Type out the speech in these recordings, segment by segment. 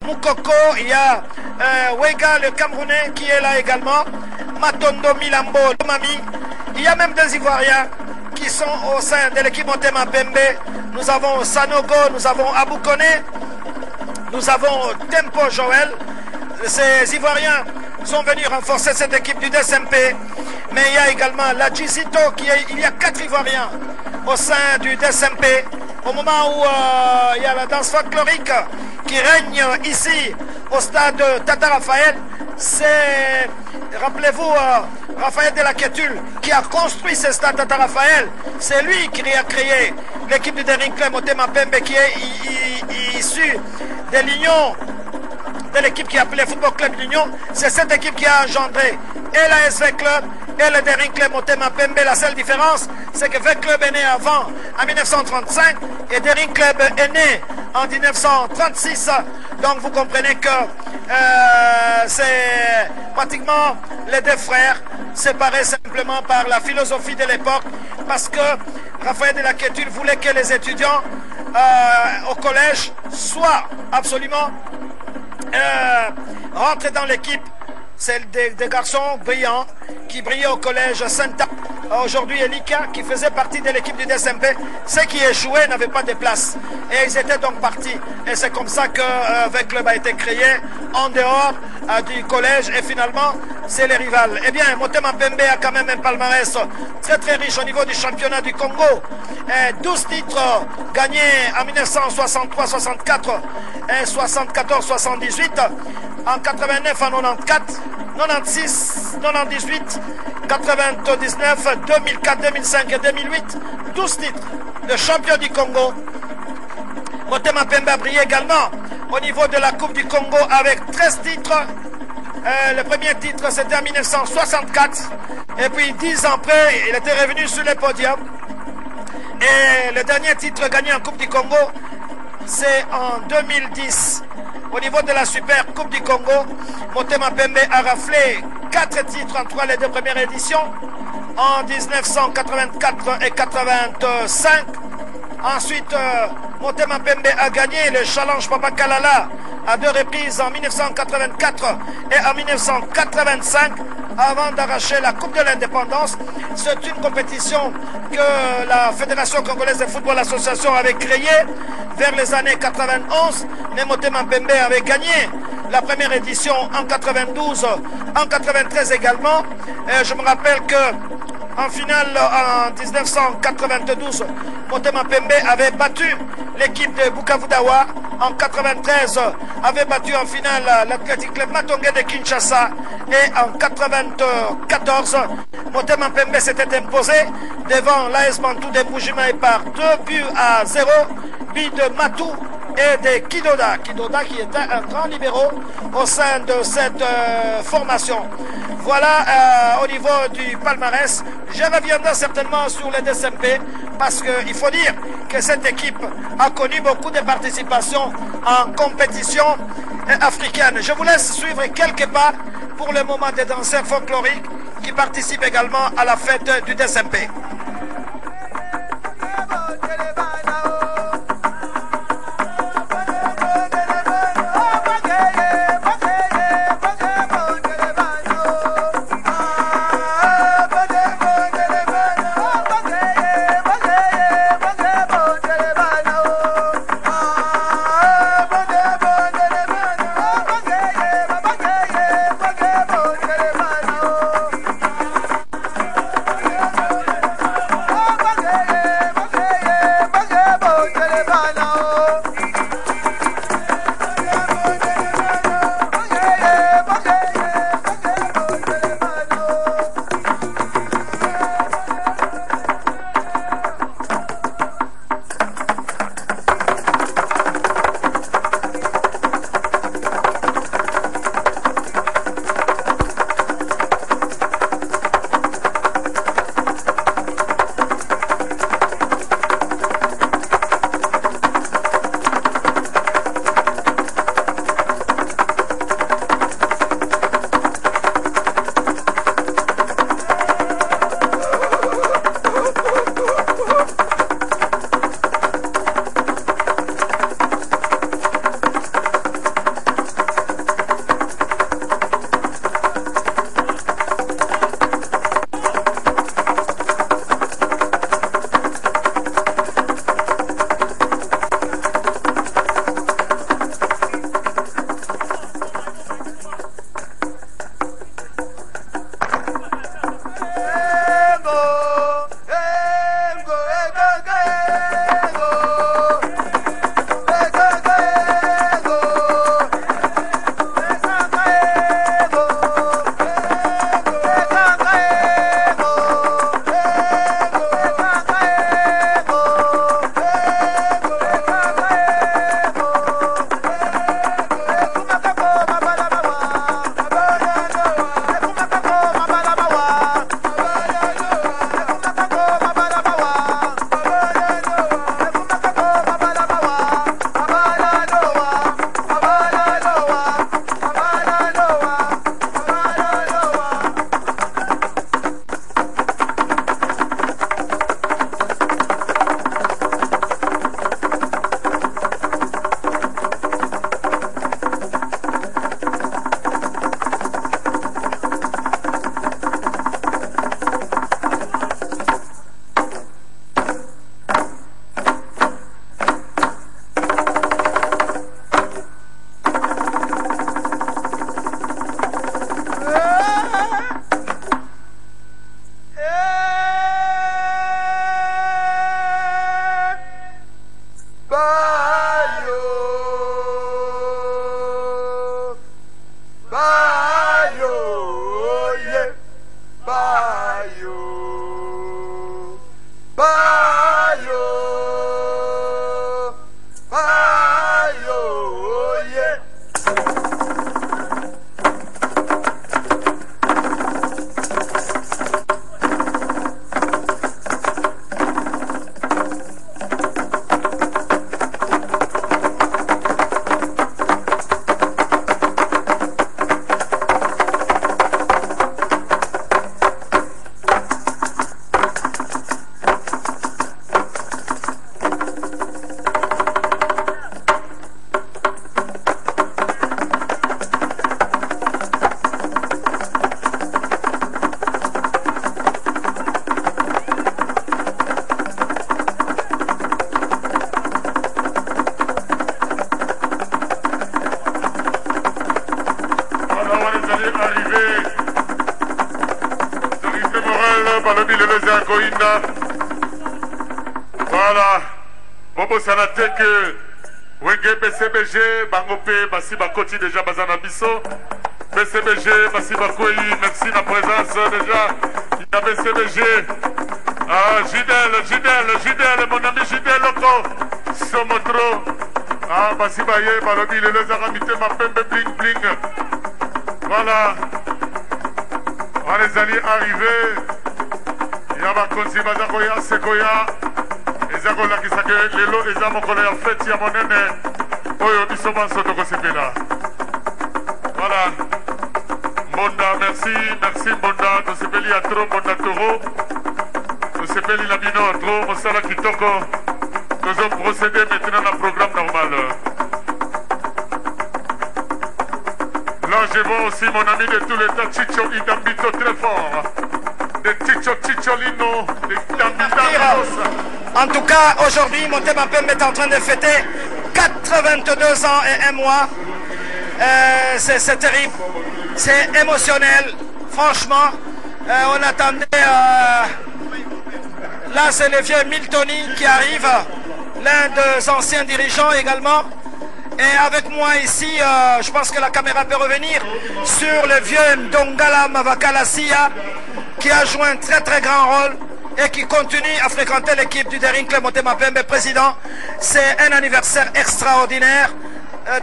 Moukoko, il y a Wega le Camerounais qui est là également, Matondo Milambo, Mami, il y a même des Ivoiriens qui sont au sein de l'équipe Motema Pembe. Nous avons Sanogo, nous avons Abou Kone, nous avons Tempo Joël. Ces Ivoiriens sont venus renforcer cette équipe du DSMP. Mais il y a également la Gizito, il y a 4 Ivoiriens au sein du DSMP. Au moment où il y a la danse folklorique qui règne ici au stade Tata Raphaël, c'est, rappelez-vous, Raphaël de la Quétule qui a construit ce stade Tata Raphaël. C'est lui qui a créé l'équipe du Daring Club Motema Pembe qui est issue de l'union de l'équipe qui appelait Football Club d'Union. C'est cette équipe qui a engendré et la SV Club et le Daring Club Motema Pembe. La seule différence, c'est que V Club est né avant, en 1935, et Daring Club est né en 1936. Donc vous comprenez que c'est pratiquement les deux frères, séparés simplement par la philosophie de l'époque, parce que Raphaël de la Quétule voulait que les étudiants au collège soient absolument rentrés dans l'équipe. C'est des garçons brillants qui brillaient au collège Saint-Anne. Aujourd'hui, Elika, qui faisait partie de l'équipe du DSMP, ceux qui échouaient n'avaient pas de place. Et ils étaient donc partis. Et c'est comme ça que le club a été créé en dehors du collège. Et finalement, c'est les rivales. Eh bien, Motema Pembe a quand même un palmarès très très riche au niveau du championnat du Congo. 12 titres gagnés en 1963-64 et 74-78. En 89, en 94, 96, 98, 99, 2004, 2005 et 2008, 12 titres de champion du Congo. Motema Pembe a brillé également au niveau de la Coupe du Congo avec 13 titres. Le premier titre c'était en 1964 et puis 10 ans après il était revenu sur le podium. Et le dernier titre gagné en Coupe du Congo c'est en 2010. Au niveau de la Super Coupe du Congo, Motema Pembe a raflé 4 titres entre les deux premières éditions, en 1984 et 85. Ensuite, Motema Pembe a gagné le Challenge Papa Kalala à 2 reprises en 1984 et en 1985 avant d'arracher la Coupe de l'Indépendance. C'est une compétition que la Fédération Congolaise de Football Association avait créée vers les années 91, mais Motema Pembe avait gagné la première édition en 92, en 93 également. Et je me rappelle que en finale en 1992, Motema Pembe avait battu l'équipe de Bukavu Dawa. En 93, avait battu en finale l'Athletic Club Matonge de Kinshasa. Et en 94, Motema Pembe s'était imposé devant l'AS Bantou de Mbujimayi par 2-0. But de Matou et de Kidoda. Kidoda qui était un grand libéraux au sein de cette formation. Voilà au niveau du palmarès. Je reviendrai certainement sur les DSMP parce qu'il faut dire que cette équipe a connu beaucoup de participations en compétition africaine. Je vous laisse suivre quelques pas pour le moment des danseurs folkloriques qui participent également à la fête du DSMP. arrivé. Autorité morale, balobi le leza koinda. Voilà. Bobo Sanateke, Wenge BCBG, Bangope, Bassi Bakoti déjà Bazana Bisso. BCBG, Bassi Bakoui, merci la présence déjà. Il y a BCBG. Ah, Gidel, mon ami Gidel Loco. Somotro. Ah, Bassi Baye, Balobi, les aramité, ma pembe bling bling. Voilà. On les alliés arrivés. Il y a Bakonzi Bazakoya, Sekoya. Ezakola Kisake, Lelo, Ezamokole, en fait, il y a mon aîné. Oyo, Bissoman Sotoko Sepela. Voilà. Monda, merci Monda. Nous sepeli à trop, Monda Toro. Nous sepeli la mino à trop, Monsala Kitoko. Nous allons procéder maintenant au programme normal. Là, je vois aussi mon ami de tout l'État, Chicho Idambito, très fort. De Chicho Chicholino, de Idambito. En tout cas, aujourd'hui, Motema Pembe est en train de fêter 82 ans et un mois. C'est terrible, c'est émotionnel. Franchement, on attendait... Là, c'est le vieux Miltoni qui arrive, l'un des anciens dirigeants également. Et avec moi ici, je pense que la caméra peut revenir sur le vieux Ndongala Mavakalasia qui a joué un très très grand rôle et qui continue à fréquenter l'équipe du Derinkle Motema Pembe président. C'est un anniversaire extraordinaire,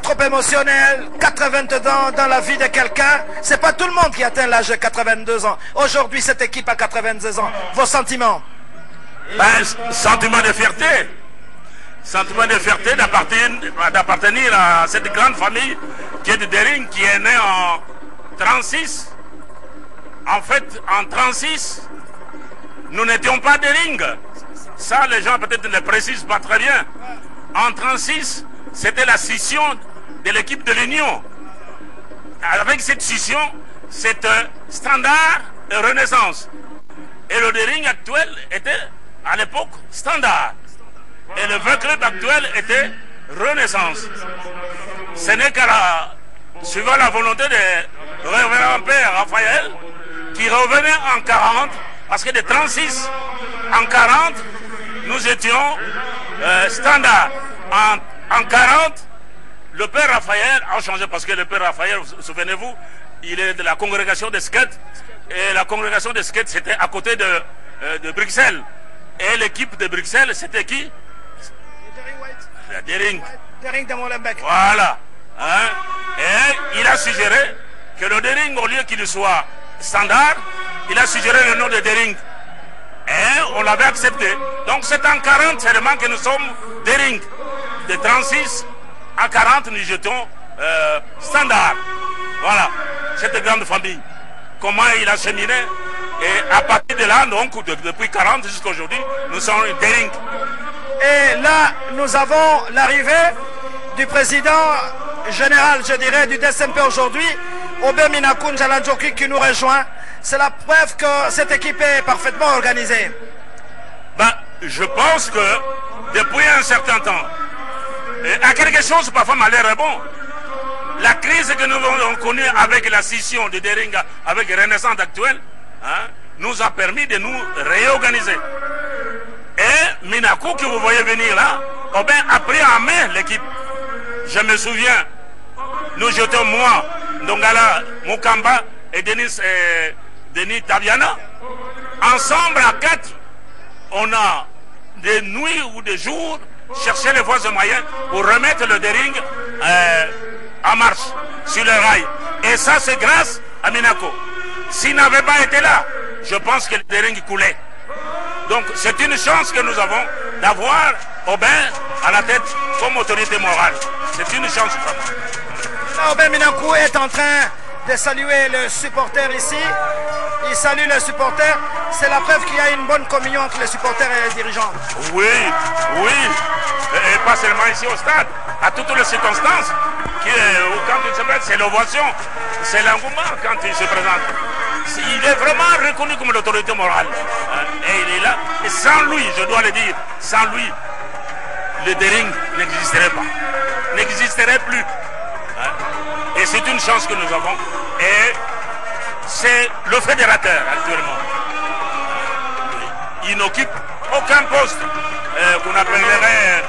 trop émotionnel, 82 ans dans la vie de quelqu'un. C'est pas tout le monde qui atteint l'âge de 82 ans. Aujourd'hui, cette équipe a 82 ans. Vos sentiments? Sentiment de fierté. Sentiment de fierté d'appartenir à cette grande famille qui est de Dering, qui est née en 36. En fait, en 36, nous n'étions pas Dering. Ça, les gens peut-être ne le précisent pas très bien. En 36, c'était la scission de l'équipe de l'Union. Avec cette scission, c'est Standard et Renaissance. Et le Dering actuel était, à l'époque, Standard. Et le vrai club actuel était Renaissance. Ce n'est qu'à suivant la volonté de révérend père Raphaël, qui revenait en 40, parce que de 36 en 40, nous étions Standard. En 40, le père Raphaël a changé, parce que le père Raphaël, souvenez-vous, il est de la congrégation des skates, et la congrégation des skates, c'était à côté de Bruxelles. Et l'équipe de Bruxelles, c'était qui? Dering. Dering de Molenbeek. Voilà. Hein? Et il a suggéré que le Dering, au lieu qu'il soit Standard, il a suggéré le nom de Dering. Et on l'avait accepté. Donc c'est en 40 seulement que nous sommes Dering. De 36 à 40, nous jetons Standard. Voilà. Cette grande famille. Comment il a cheminé. Et à partir de là, donc, depuis 40 jusqu'à aujourd'hui, nous sommes Dering. Et là, nous avons l'arrivée du président général, je dirais, du DSMP aujourd'hui, Obé Minakou Njalandjoki, qui nous rejoint. C'est la preuve que cette équipe est parfaitement organisée. Ben, je pense que depuis un certain temps, à quelque chose, parfois malheur est bon. La crise que nous avons connue avec la scission de Dering, avec Renaissance actuelle, hein, nous a permis de nous réorganiser. Et Minakou, que vous voyez venir là, a pris en main l'équipe. Je me souviens, nous jetons moi, Ndongala Mukamba et Denis Tabiana. Ensemble à 4, on a des nuits ou des jours cherché les voies et moyens pour remettre le Dering en marche sur le rail. Et ça, c'est grâce à Minakou. S'il n'avait pas été là, je pense que le Dering coulait. Donc c'est une chance que nous avons d'avoir Aubin à la tête comme autorité morale. C'est une chance vraiment. Aubin Minakou est en train de saluer le supporter ici. Il salue le supporter. C'est la preuve qu'il y a une bonne communion entre les supporters et les dirigeants. Oui, oui. Et pas seulement ici au stade. À toutes les circonstances. Quand il se présente, c'est l'ovation. C'est l'engouement quand il se présente. Il est vraiment reconnu comme l'autorité morale. Et il est là. Et sans lui, je dois le dire, sans lui, le Dering n'existerait pas. N'existerait plus. Et c'est une chance que nous avons. Et c'est le fédérateur actuellement. Il n'occupe aucun poste qu'on appellerait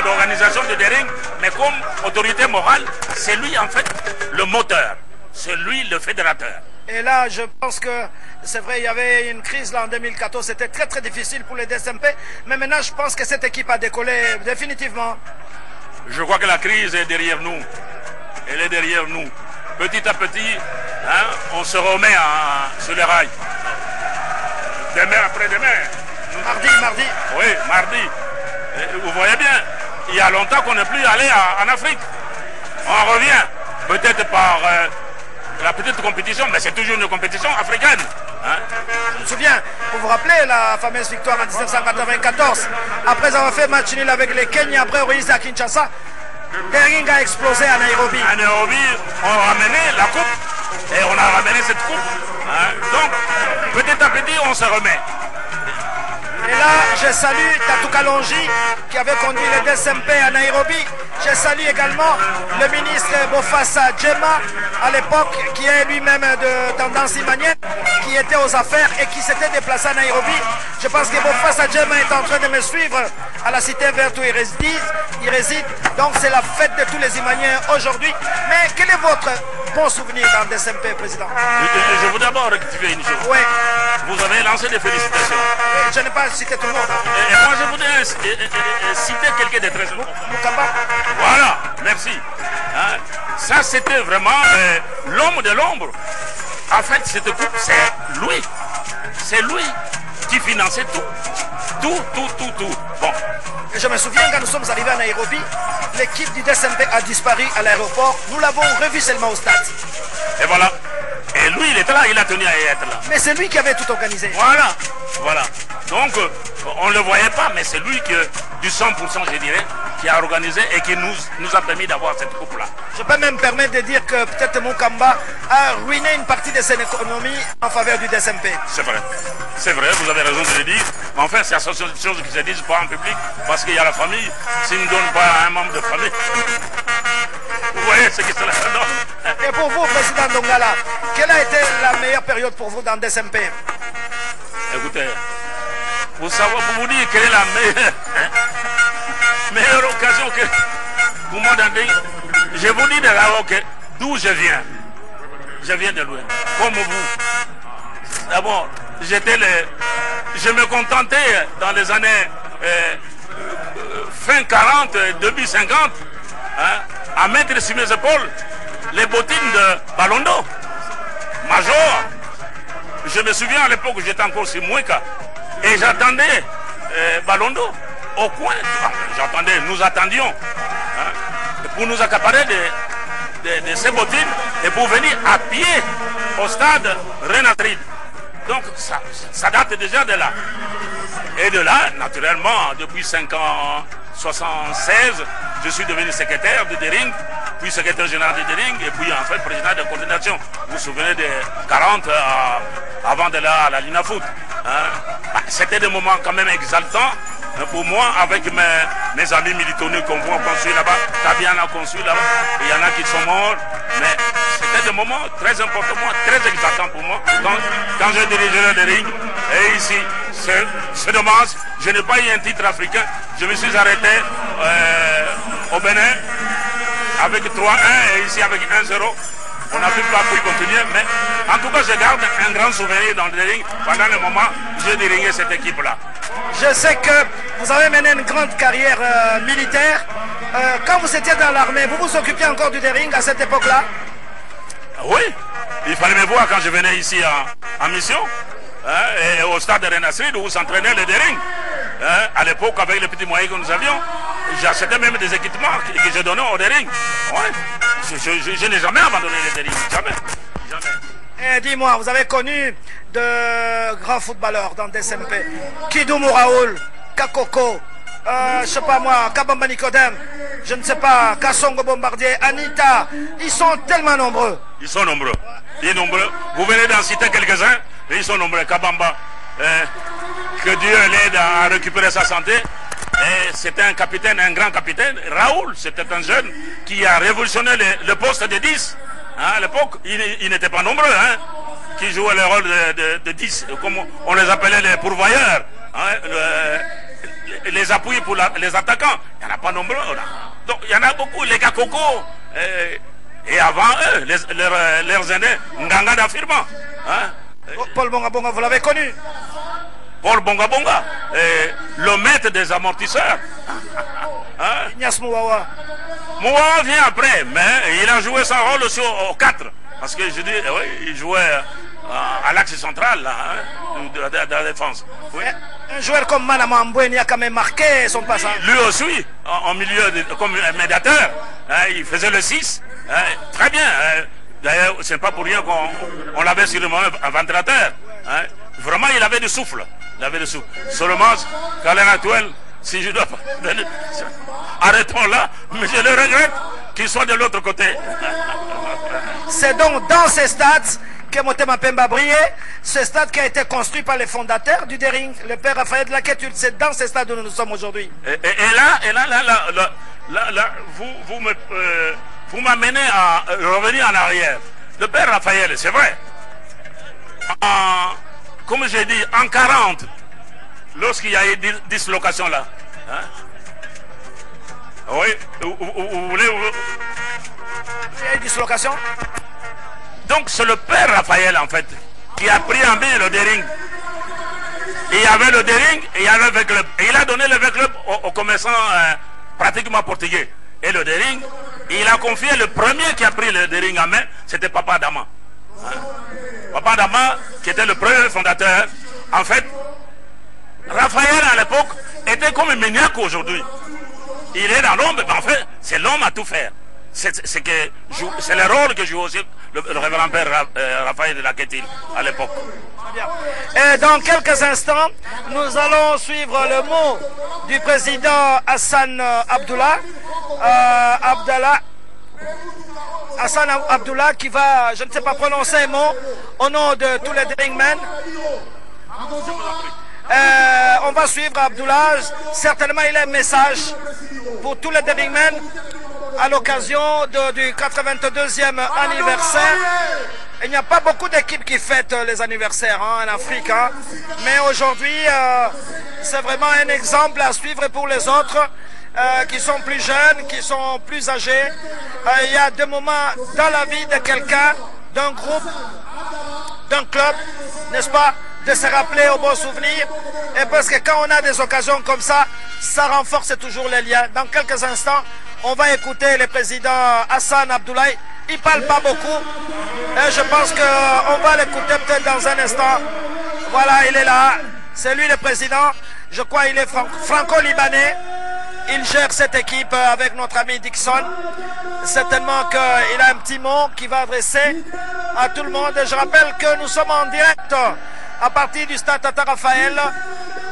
l'organisation de Dering, mais comme autorité morale, c'est lui en fait le moteur, c'est lui le fédérateur. Et là, je pense que c'est vrai, il y avait une crise là en 2014, c'était très très difficile pour les DSMP, mais maintenant je pense que cette équipe a décollé définitivement. Je crois que la crise est derrière nous, elle est derrière nous. Petit à petit, hein, on se remet sur les rails. Demain après-demain. Mardi. Oui, mardi. Et vous voyez bien, il y a longtemps qu'on n'est plus allé en Afrique. On revient, peut-être par la petite compétition, mais c'est toujours une compétition africaine. Hein? Je me souviens, vous vous rappelez la fameuse victoire en 1994, après avoir fait match nul avec les Kenyans, après Ruiz à Kinshasa, Dering a explosé à Nairobi. À Nairobi, on a ramené la coupe, et on a ramené cette coupe. Hein? Donc, petit à petit, on se remet. Et là, je salue Tatou Kalonji qui avait conduit le DSMP à Nairobi. Je salue également le ministre Bofassa Djema à l'époque, qui est lui-même de tendance imanienne, qui était aux affaires et qui s'était déplacé à Nairobi. Je pense que Bofassa Djema est en train de me suivre à la cité verte où il réside. Donc c'est la fête de tous les Imaniens aujourd'hui. Mais quel est votre bon souvenir dans le DSMP, Président? Je veux d'abord rectifier une chose. Oui. Vous avez lancé des félicitations. Je n'ai pas cité tout le monde. Et moi, je voudrais citer quelqu'un de très important. Moukamba. Voilà, merci. Hein? Ça, c'était vraiment l'homme de l'ombre. En fait, cette coupe, c'est lui. C'est lui qui finançait tout. Tout. Bon. Et je me souviens, quand nous sommes arrivés à Nairobi, l'équipe du DSMP a disparu à l'aéroport. Nous l'avons revu seulement au stade. Et voilà. Et lui, il était là, il a tenu à être là. Mais c'est lui qui avait tout organisé. Voilà. Donc, on ne le voyait pas, mais c'est lui qui, du 100%, je dirais, qui a organisé et qui nous a permis d'avoir cette coupe-là. Je peux même permettre de dire que peut-être Moukamba a ruiné une partie de son économie en faveur du DSMP. C'est vrai, vous avez raison de le dire. Mais enfin, c'est la seule chose qui se disent pas en public, parce qu'il y a la famille. S'il ne donne pas à un membre de famille, vous voyez ce que c'est là. Et pour vous, Président Dongala, quelle a été la meilleure période pour vous dans le DSMP? Écoutez, pour vous dire quelle est la meilleure occasion que vous m'en donnez, je vous dis d'abord que d'où je viens de loin, comme vous. D'abord, je me contentais dans les années fin 40, début 50, hein, à mettre sur mes épaules les bottines de Balondo, Major. Je me souviens à l'époque où j'étais encore sur Moueka et j'attendais Balondo au coin. Nous attendions hein, pour nous accaparer de ces bottines et pour venir à pied au stade Renatrid. Donc ça date déjà de là. Et de là, naturellement, depuis 1976, je suis devenu secrétaire de Dering, puis secrétaire général de Dering, et puis en fait président de coordination. Vous vous souvenez des 40 avant de là à la Linafoot. Hein? C'était des moments quand même exaltants pour moi, avec mes amis militonnés qu'on voit construire là-bas. Tabian a construit là-bas, il y en a qui sont morts, mais c'était des moments très importants, très exaltants pour moi, quand je dirigeais le Dering. Et ici, c'est dommage, je n'ai pas eu un titre africain. Je me suis arrêté au Bénin avec 3-1 et ici avec 1-0. On n'a plus pas pu continuer, mais en tout cas, je garde un grand souvenir dans le Dering pendant le moment où j'ai dirigé cette équipe-là. Je sais que vous avez mené une grande carrière militaire. Quand vous étiez dans l'armée, vous vous occupiez encore du Dering à cette époque-là? Oui, il fallait me voir quand je venais ici en mission. Hein, et au stade de Renasrid où s'entraînait le Dering. Hein, à l'époque, avec les petits moyens que nous avions, j'achetais même des équipements que je donnais au Dering. Ouais. Je n'ai jamais abandonné le Dering. Jamais. Et dis-moi, vous avez connu de grands footballeurs dans le DSMP. Kidoumou Raoul, Kakoko, je sais pas moi, Kabamba Nicodème, je ne sais pas, Kassongo Bombardier, Anita. Ils sont tellement nombreux. Ils sont nombreux. Vous venez d'en citer quelques-uns. Ils sont nombreux. Kabamba, que Dieu l'aide à récupérer sa santé. C'était un capitaine, un grand capitaine. Raoul, c'était un jeune qui a révolutionné le poste de 10. Hein, à l'époque, ils n'étaient pas nombreux, hein, qui jouaient le rôle de 10, comme on les appelait les pourvoyeurs, hein, les appuis pour les attaquants. Il n'y en a pas nombreux. Là. Donc il y en a beaucoup, les gars Coco, et avant eux, leurs aînés, Nganga d'Affirma. Hein. Paul Bonga Bonga, vous l'avez connu? Paul Bonga Bonga, le maître des amortisseurs. Hein? Ignace Mouawa. Mouawa vient après, mais il a joué son rôle aussi au 4. Parce que je dis, oui, il jouait à l'axe central là, hein, de la défense. Oui. Un joueur comme Manama Mboueni a quand même marqué son passage. Lui aussi, en milieu, comme médiateur, hein, il faisait le 6. Hein, très bien. D'ailleurs, c'est pas pour rien qu'on l'avait sur le moment un ventilateur. Hein. Vraiment, il avait du souffle. Il avait du souffle. Seulement, qu'à l'heure actuelle, si je dois pas donner... Arrêtons là, mais je le regrette qu'il soit de l'autre côté. C'est donc dans ces stades que Motema Pemba brillait, ce stade qui a été construit par les fondateurs du Dering, le père Raphaël de la Quétude. C'est dans ces stades où nous sommes aujourd'hui. Et là, vous m'amenez à revenir en arrière. Le père Raphaël, c'est vrai. Comme j'ai dit, en 40, lorsqu'il y a eu dislocation là. Hein? Oui, vous voulez... Il y a eu dislocation. Donc c'est le père Raphaël en fait qui a pris en main le Dering. Il y avait le Dering et il y avait le V-Club. Et il a donné le V-Club aux commerçants pratiquement portugais. Et le Dering, il a confié le premier qui a pris le Dering en main, c'était Papa Dama. Hein? Papa Dama, qui était le premier fondateur. En fait, Raphaël à l'époque était comme un maniaque aujourd'hui. Il est dans l'ombre, mais en fait, c'est l'homme à tout faire. C'est le rôle que joue aussi le révérend père Raphaël de la Quétile à l'époque. Et dans quelques instants, nous allons suivre le mot du président Hassan Abdullah. Hassan Abdullah qui va, je ne sais pas prononcer un mot, au nom de tous les Deringmen. On va suivre Abdullah. Certainement, il a un message pour tous les Deringmen à l'occasion du 82e anniversaire. Il n'y a pas beaucoup d'équipes qui fêtent les anniversaires en Afrique. Hein. Mais aujourd'hui, c'est vraiment un exemple à suivre pour les autres qui sont plus jeunes, qui sont plus âgés. Il y a des moments dans la vie de quelqu'un, d'un groupe, d'un club, n'est-ce pas, de se rappeler aux bons souvenirs. Et parce que quand on a des occasions comme ça, ça renforce toujours les liens. Dans quelques instants, on va écouter le président Hassan Abdullah. Il ne parle pas beaucoup. Et je pense qu'on va l'écouter peut-être dans un instant. Voilà, il est là. C'est lui le président. Je crois qu'il est franco-libanais. Il gère cette équipe avec notre ami Dixon. Certainement qu'il a un petit mot qu'il va adresser à tout le monde. Et je rappelle que nous sommes en direct à partir du stade Tata Raphaël.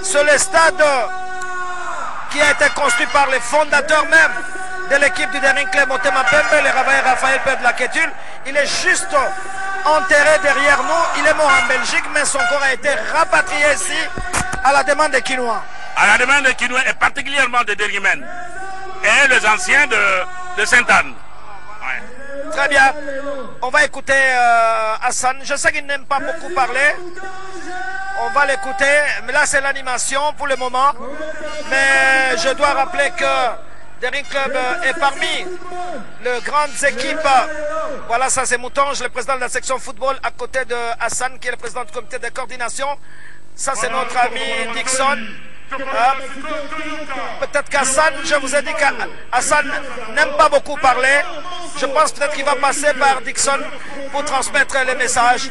C'est le stade qui a été construit par les fondateurs même de l'équipe du Dering Club Motema Pembe, le révérend Raphaël Père de la Quétule. Il est juste enterré derrière nous. Il est mort en Belgique, mais son corps a été rapatrié ici à la demande des Quinois. À la demande des Quinois et particulièrement des Deringmen et les anciens de Sainte-Anne. Ouais. Très bien. On va écouter Hassan. Je sais qu'il n'aime pas beaucoup parler. On va l'écouter. Mais là, c'est l'animation pour le moment. Mais je dois rappeler que Dering Club est parmi les grandes équipes. Voilà, ça c'est Moutonge, le président de la section football, à côté de Hassan, qui est le président du comité de coordination. Ça c'est notre ami Dixon. Peut-être qu'Hassan, je vous ai dit qu'Hassan n'aime pas beaucoup parler. Je pense peut-être qu'il va passer par Dixon pour transmettre les messages.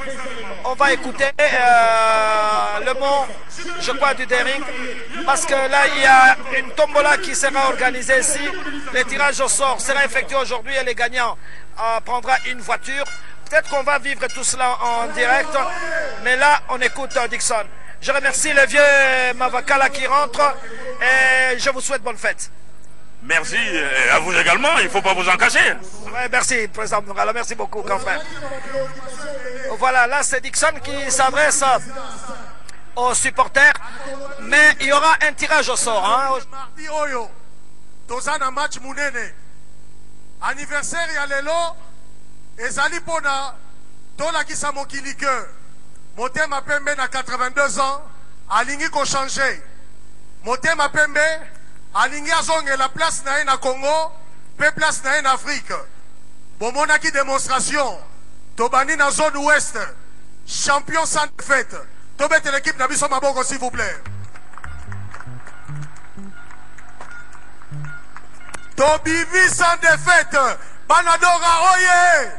On va écouter le mot, je crois, du Dering. Parce que là, il y a une tombola qui sera organisée ici. Le tirage au sort sera effectué aujourd'hui et les gagnants prendront une voiture. Peut-être qu'on va vivre tout cela en direct. Mais là, on écoute Dixon. Je remercie le vieux Mavakala qui rentre et je vous souhaite bonne fête. Merci à vous également, il ne faut pas vous en cacher. Ouais, merci, président Mavakala, merci beaucoup, grand frère. Voilà, là c'est Dixon qui s'adresse aux supporters, mais il y aura un tirage au sort. Hein. Mardi Oyo, Tozana match Mounene, anniversaire ya lelo, ezali pona tolakisa mokili ke Motema Pembe na 82 ans alingi ko changer. Motema Pembe alingi azonge la place na na Congo, pe place na en Afrique. Bomona ki démonstration. Tobani na zone ouest. Champion sans défaite. Tobete l'équipe na biso maboko s'il vous plaît. Tobivi sans défaite. Banadora oye.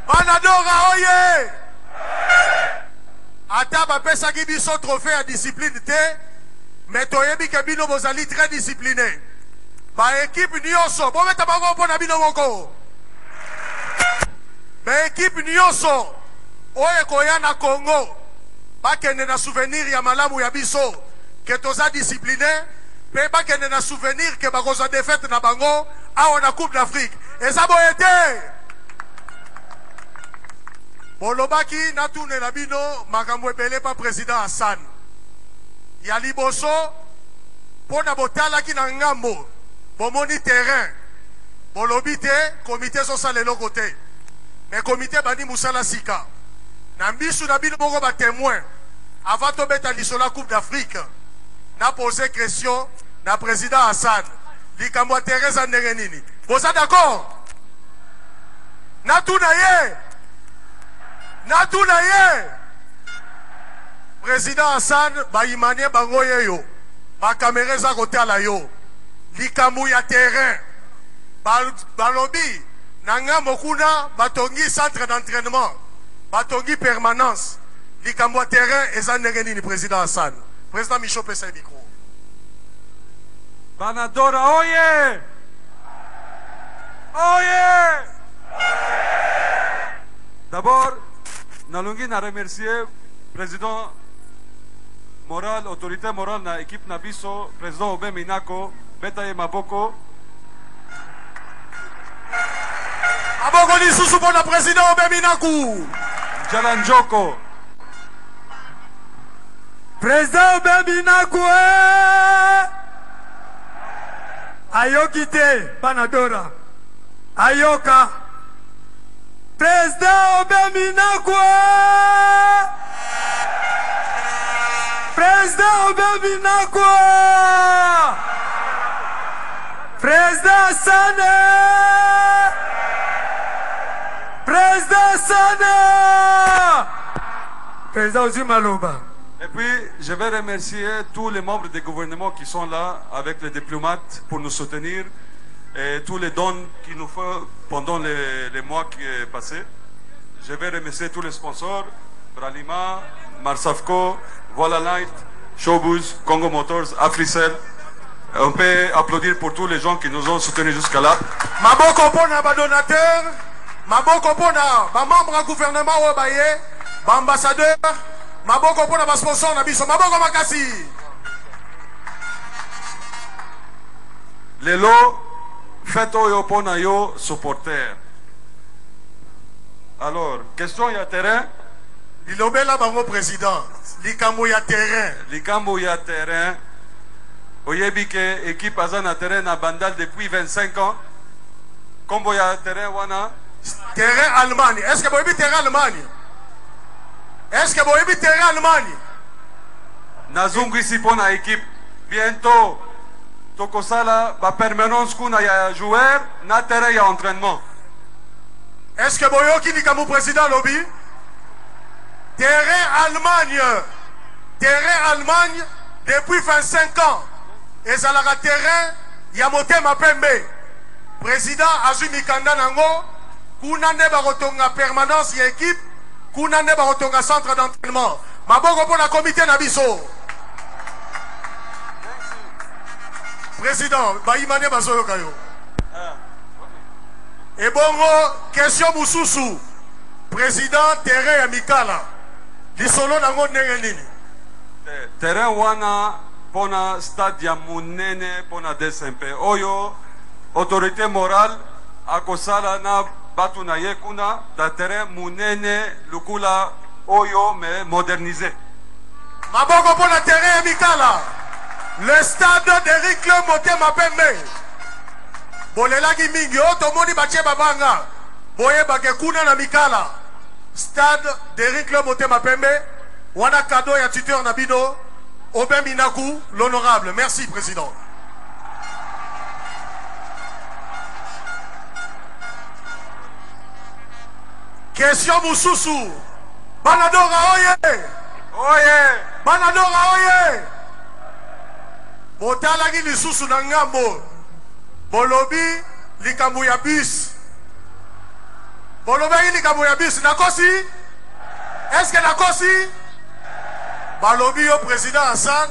Banadora oye. Ata bapesa ki biso trophée à discipline te. Mais toyebi ke bino bozali très discipliné. Ba équipe nyonso. Bon meta bango pona bino moko. Ba équipe nyonso. Oye koya na Congo. Bakende na souvenir ya malamu ya biso. Que toza discipliné. Pe bakende na souvenir que bakoza défaite na bango. Awa na Coupe d'Afrique. Eza boyete. Bolobaki natune na bino makambo ebele pa président Hassan. Ya liboso pona botala ki na ngambo bomoni terrain. Bolobi te comité social eloko te. Mais comité bani musala sika. Na mbisu na bino boko ba témoin avant to beta lisola Coupe d'Afrique. Na poser question na président Hassan. Likambo Teresa ndengenini. Boza d'accord? Na tuna ye. Président Hassan baimane bango yo. Ba caméra za kotala yo. Likambo ya terrain. Balobi nanga mokuna batongi centre d'entraînement. Batongi permanence. Likambo ya terrain eza ndengenini président Hassan. Président Michaud pesa micro. Banadora oye. Oye. D'abord, nalungi na remercier président moral, autorité morale na équipe Nabiso, président Obe Minako, Betaye Maboko. Aboko ni susu pour le président Obe Minaku. Jalan Joko. Président Obe Minaku. Ayokite Banadora. Ayoka. Président Obe Minaku. Président Obe Minaku. Président Sane. Président Sane. Président Ozumaloba. Et puis, je vais remercier tous les membres du gouvernement qui sont là avec les diplomates pour nous soutenir et tous les dons qu'ils nous font pendant les mois qui est passé. Je vais remercier tous les sponsors, Bralima, Marsafco, Voila Light, Showbuz, Congo Motors, Africell. On peut applaudir pour tous les gens qui nous ont soutenus jusqu'à là. Maboko pona ba donateur, maboko pona ba membre du gouvernement ou baye, ba ambassadeur, maboko pona ba sponsor na biso, maboko makasi. Lelo fait oyo pona yo supporter. Alors, question ya terrain. Ilobela bango président, likambo ya terrain. Likambo ya terrain. Oyebi ke équipe azana terrain na Bandal depuis 25 ans. Kombo ya terrain wana. Terrain Allemagne. Est-ce que vous avez terrain Allemagne? Est-ce que vous avez terrain Allemagne? Nazungu ici pour na équipe. Bientôt, Tokosala va permanence kuna ya joueur na terrain ya entraînement. Est-ce que vous avez comme président lobby? Terrain Allemagne. Terrain Allemagne depuis 25 ans. Et ça la terrain Motema Pembe. Président Azumi Kanda Nango. Kuna ne barotonga permanence ya équipe. Kuna ne barotonga centre d'entraînement. Maboko pour la comité Nabiso. Président, Baïmane Bazoyo Kayo. Et bongo, question Moussousou. Président terrain Amikala. Lisolo Nango Nengenini. Terrain wana pona stade ya munene pona DSMP. Oyo autorité morale akosala na batu na ye kuna da terrain munene lukula oyo me modernisé. Maboko pona terrain Amikala. Le stade d'Eric Le Motema Pembe. Bolelaki mingi otomoni bache babanga. boye bakekuna na mikala stade Derrick Club Motema Pembe wana cadeau ya tuteur Nabino Aubin Minakou l'honorable. Merci président. Question Moussousou. Banadora oye. Oye. Banadora oye. Botalaki lisusu na ngambo. Bolobi likambo ya bus. Bolobi likambo ya bus. Nakosi? Est-ce que nakosi? Balobi yo président Hassan.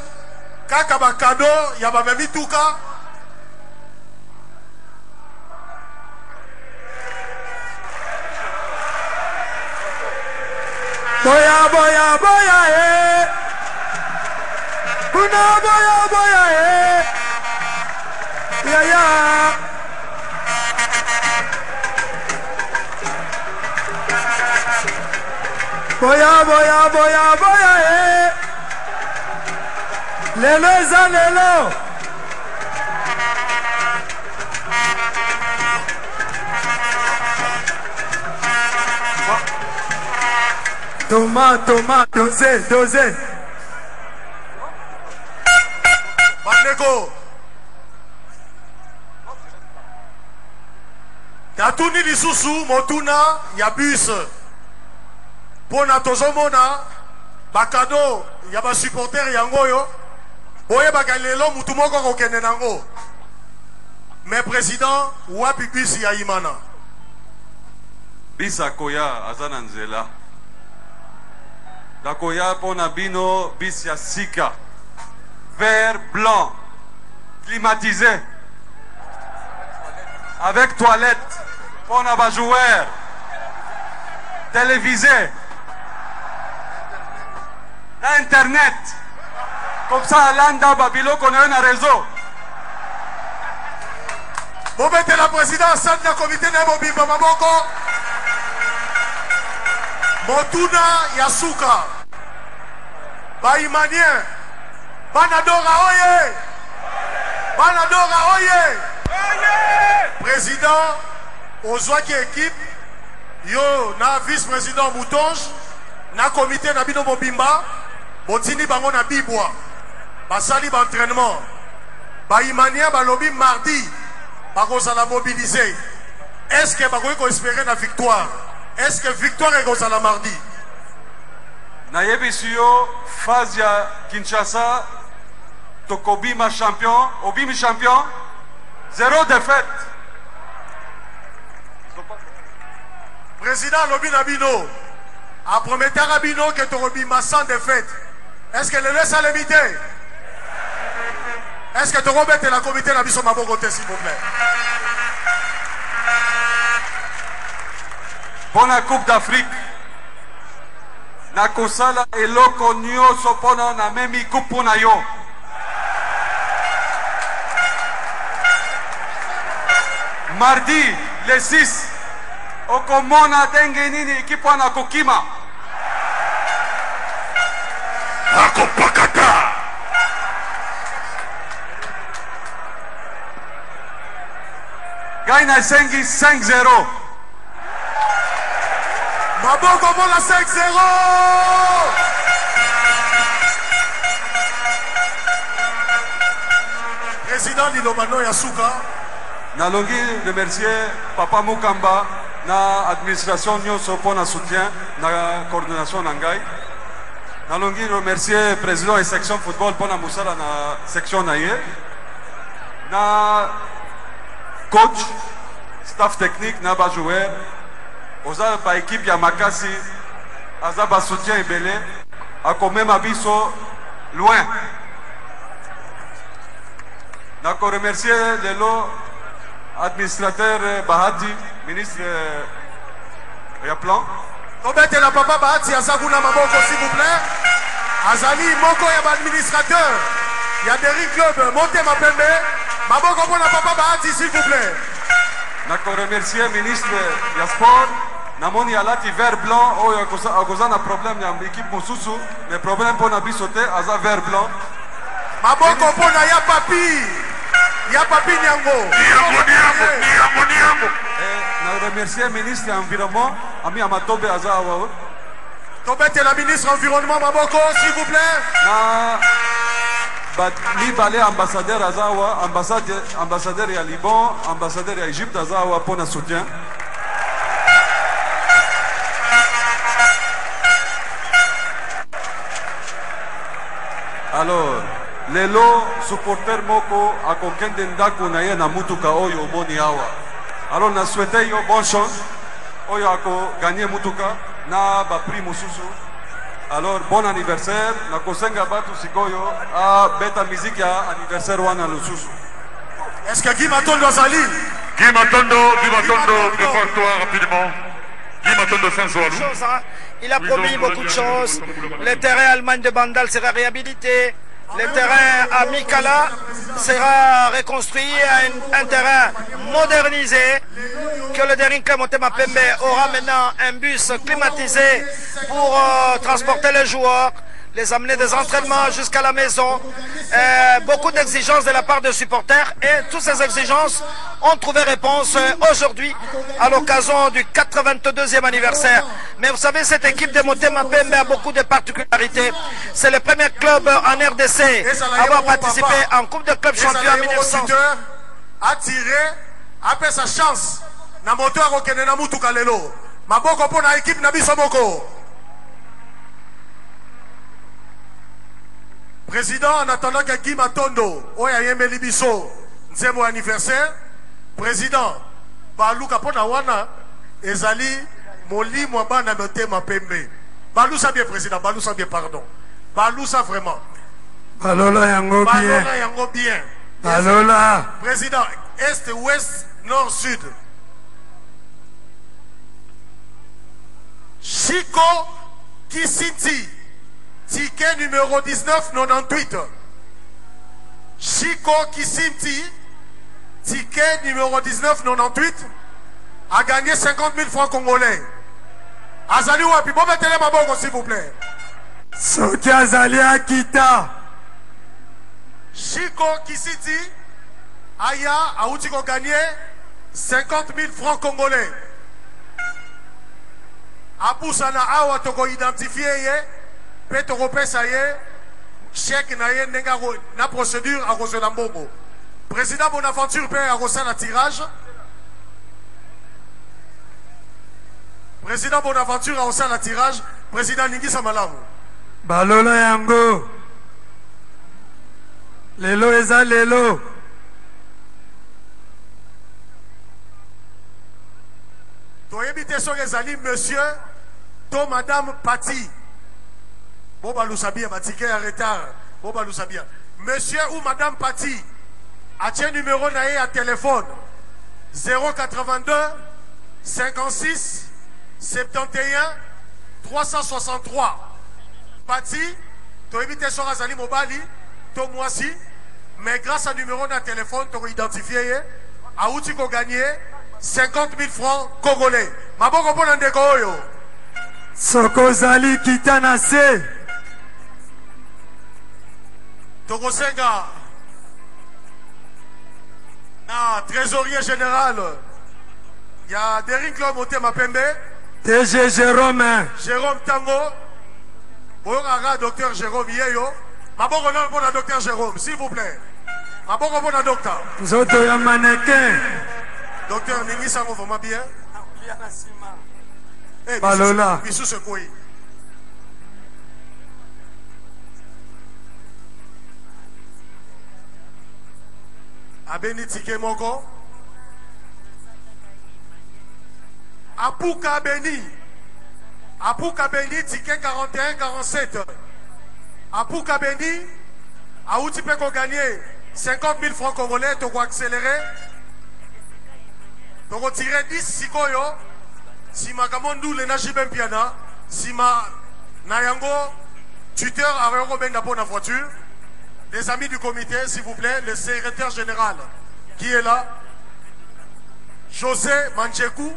Kaka ba cadeau ya ba memituka. Boya boya boya eh. Kuna boya boya eh. Ya ya. Boya boya boya boya eh. Lelo za lelo. Thomas, dosé. Bandeko. Tatuni lisusu motuna ya bus. Pona tozomona bakado ya ba supporter yango yo. Boye bakalelo mutu moko kokende nango. Mais président wapi bus ya imana. Bisa koya azana nzela. Dakoya pona bino bis ya sika. Vert blanc. Climatisé. Avec toilette. Pona ba joueur. Télévisé. Internet. Comme ça, Landa Babilo connaît un réseau. Vous mettez la présidence de la comité de Mobimba Maboko. Motuna Yasuka. Baïmanien. Banadora Oye. Banadora Oye. Président, Ozwaki équipe. Yo, na vice-président Moutonge. Na comité Nabino Mobimba. Botini bango na bibwa. Basali ba entraînement. Baïmanien balobi mardi. Bakoza la mobiliser. Est-ce que bakoki espérer la victoire? Est-ce que victoire est à la mardi? Nayebisio, Fazia Kinshasa, Tokobima champion, Obimi champion, 0 défaite. Président Lobi Nabino, a promis à Bino que Tokobima sans défaite. Est-ce que le laisse à limiter? Est-ce que tu remets la comité de la mission Mabogote, s'il vous plaît? Pour la Coupe d'Afrique, Nakosala et Loko Nyoso pendant la même coupe pour Nayo. Mardi, le 6, Okomona Dengenini qui prend la Kokima. Akopakata. Gaina Sengi 5-0. Maboko pour la 5-0. Président Lilomano Yasuka. Nalongi remercier Papa Mukamba na administration nyonso pour na soutien na coordination nangai. Nalongi remercier président et section football pour na musala na section na ye. Na coach, staff technique na ba joueur. Oza ba équipe ya Makasi, aza ba soutien ebele, a quand même abiso loin. Nako remercier lelo administrateur Bahati, ministre ya plan. Obete la papa Bahati Azaguna Maboko s'il vous plaît. Azali Moko ya administrateur. Ya Derrick Club Motema Pembe. Maboko pour la papa Bahati s'il vous plaît. Nako remercier ministre ya sport. Namoni alati vert blanc, oyo akoza na problème ya équipe mosusu, mais problème pour na bisote aza vert blanc. Maboko pour na ya papi. Ya papi Nyango. Niambo. remercie le ministre de l'Environnement, Ami Amatobe Azawa. Tobete la ministre environnement Maboko, s'il vous plaît. Ni balé ambassadeur Azawa, ambassadeur à Liban, ambassadeur à Égypte Azawa pour notre soutien. Alors, lelo supporter moko a kokende ndako na ye na mutuka oyo omoni awa. Alors na souhaité yo bonne chance. Oyo ako gagner mutuka na ba prix mususu. Alors bon anniversaire na kosenga batu sikoyo a beta musique ya anniversaire wana lususu. Est-ce que Guy Matondo Azali? Guy Matondo, prépare-toi rapidement. Guy Matondo Sansoualou. Il a promis beaucoup de choses. Le terrain Allemagne de Bandal sera réhabilité. Le terrain à Mikala sera reconstruit à un terrain modernisé. Que le Daring Club Motema Pembe aura maintenant un bus climatisé pour transporter les joueurs, les amener des entraînements jusqu'à la maison. Beaucoup d'exigences de la part des supporters et toutes ces exigences ont trouvé réponse aujourd'hui à l'occasion du 82e anniversaire. Mais vous savez, cette équipe de Motema Pembe a beaucoup de particularités. C'est le premier club en RDC à avoir participé en Coupe de Club Champion en 1900. A tiré après sa chance. Na moto a kokene na mutuka lelo. Maboko po na équipe na biso moko. Président, en attendant que Guy Matondo, Oya Yembeli Biso, nzemo anniversaire, président, Baluka pona wana, ezali, moli mwaba na Motema Pembe. Balousa bien, président, Balousa bien, pardon. Balousa vraiment. Balola yango bien. Balola yango bien. Balola. Président, Est, Ouest, Nord, Sud. Chico Kisiti. Ticket numéro 1998. Chico Kisimti, ticket numéro 1998, a gagné 50 000 francs congolais. Azali Wapi, bon mettez-les ma bonne s'il vous plaît. Soki Azali Akita. Chico Kisiti, Aya a Outiko gagné 50 000 francs congolais. Aboussana Awa Toko identifié. Petro Pesaye, chèque naye nenga na procédure à Roselambogo. Président Bonaventure Père a reçu la tirage. Président Bonaventure a reçu la tirage. Président Ningi Samalamu. Balola yango. Lelo eza lelo. Toyebite so ezali monsieur to madame Pati. Boba Lusabia, ma ticket en retard. Boba Lusabia. Monsieur ou madame Pati, a tien numéro naé à téléphone 082 56 71 363. Pati, tu évites sur Azali Mobali, toi moi si, mais grâce à numéro de téléphone, tu as identifié, à où tu as gagné 50 000 francs congolais. Ma bonne compagnie de Goyo. Sokozali Kitanase. Togosenga, trésorier général, il y a Daring Club Motema Pembe, TG Jérôme, Jérôme Tango, Boyora docteur Jérôme Yeyo, ma bonne bonne docteur Jérôme, s'il vous plaît, ma bonne bonne docteur. Zoto ya mannequin, docteur Ningi Sango vraiment bien. Balola. Bisous ce quoi. Abeni Tike Moko Apuka Beni ticket 41-47 Apuka Beni Aouti Peko gagné 50 000 francs congolais. Tu vas accélérer, tu vas tirer 10 Sikoyo. Si ma Kamondou le Najibem Piana, si ma Nayango tuteur a Robin Dapo na voiture. Les amis du comité, s'il vous plaît, le secrétaire général qui est là, José Manchekou.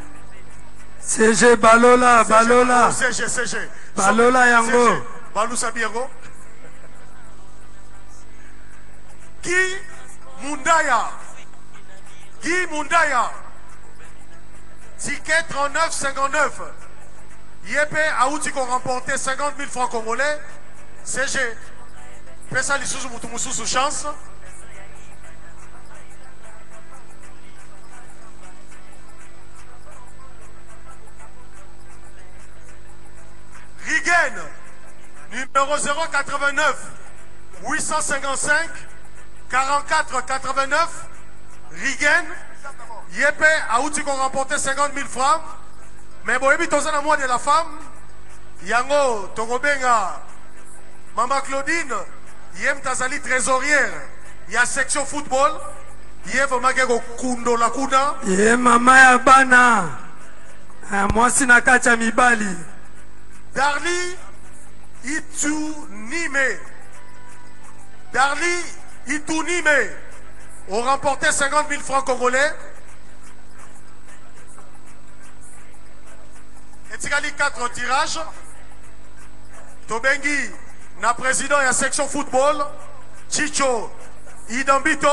CG Balola, Balola. CG. Balola Yango. Balou Sabiero. Guy Mundaya. 39,59. Yepé Aouti qui ont remporté 50 000 francs congolais. CG. Pesa Lissouzou Moutoumoussou sous chance. Rigen, numéro 089 855 44 89. Rigen, Yepé Aouti qui ont remporté 50 000 francs. Mais bon, il y a moi de la femme. Yango, Togobenga, Maman Claudine, Yem Tazali trésorière. Il y a section football. Yem Magego Kundo la Kuna. Yem Mama Yabana. Moi, si Nakacha Mibali. Darli Itunime. Darli Itunime ont remporté 50 000 francs congolais. Et Tigali 4 tirages. Tobengi, na président de la section football. Chicho Idambito.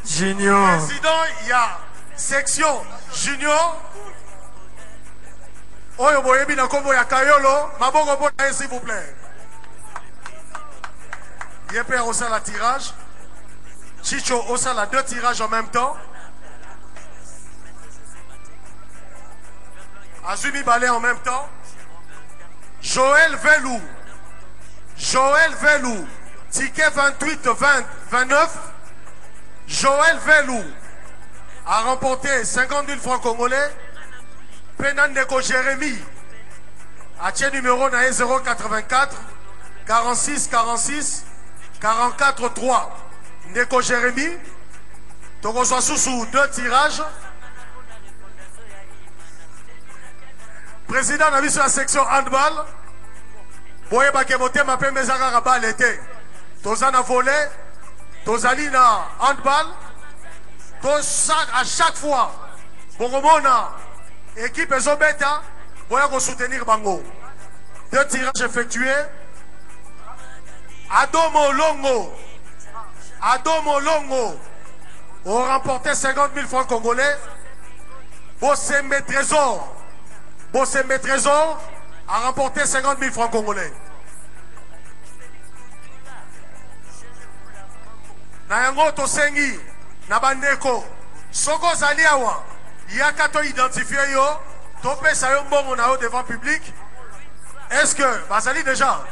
Junior. Président, il y a section junior. Oyo boyebi na kombo ya Kayolo, maboko bona s'il vous plaît. Yepé osa la tirage. Chicho osa la 2 tirages en même temps. Azumi Balé en même temps. Joël Velou. Joël Velou. Ticket 28 20 29. Joël Velou a remporté 50 000 francs congolais. Penandeko Jérémy, Atie numéro 084 46 46 44 3. Ndeko Jérémy, Togo sous 2 tirages. Président n'a vu sur la section handball. Boye Bakemote m'a fait mes arabes l'été. Tozana volé, Tozali na handball. À chaque fois, Bongomona. Équipe Zobeta, pour soutenir Bango. 2 tirages effectués. Adomo Longo ont remporté 50 000 francs congolais. Bossembe Trésor a remporté 50 000 francs congolais. Nayango Tosengi, Nabandeko, Soko Zaliawa. Il y a qu'à identifier yo, topé ça yo bon on a devant public. Est-ce que Basali déjà?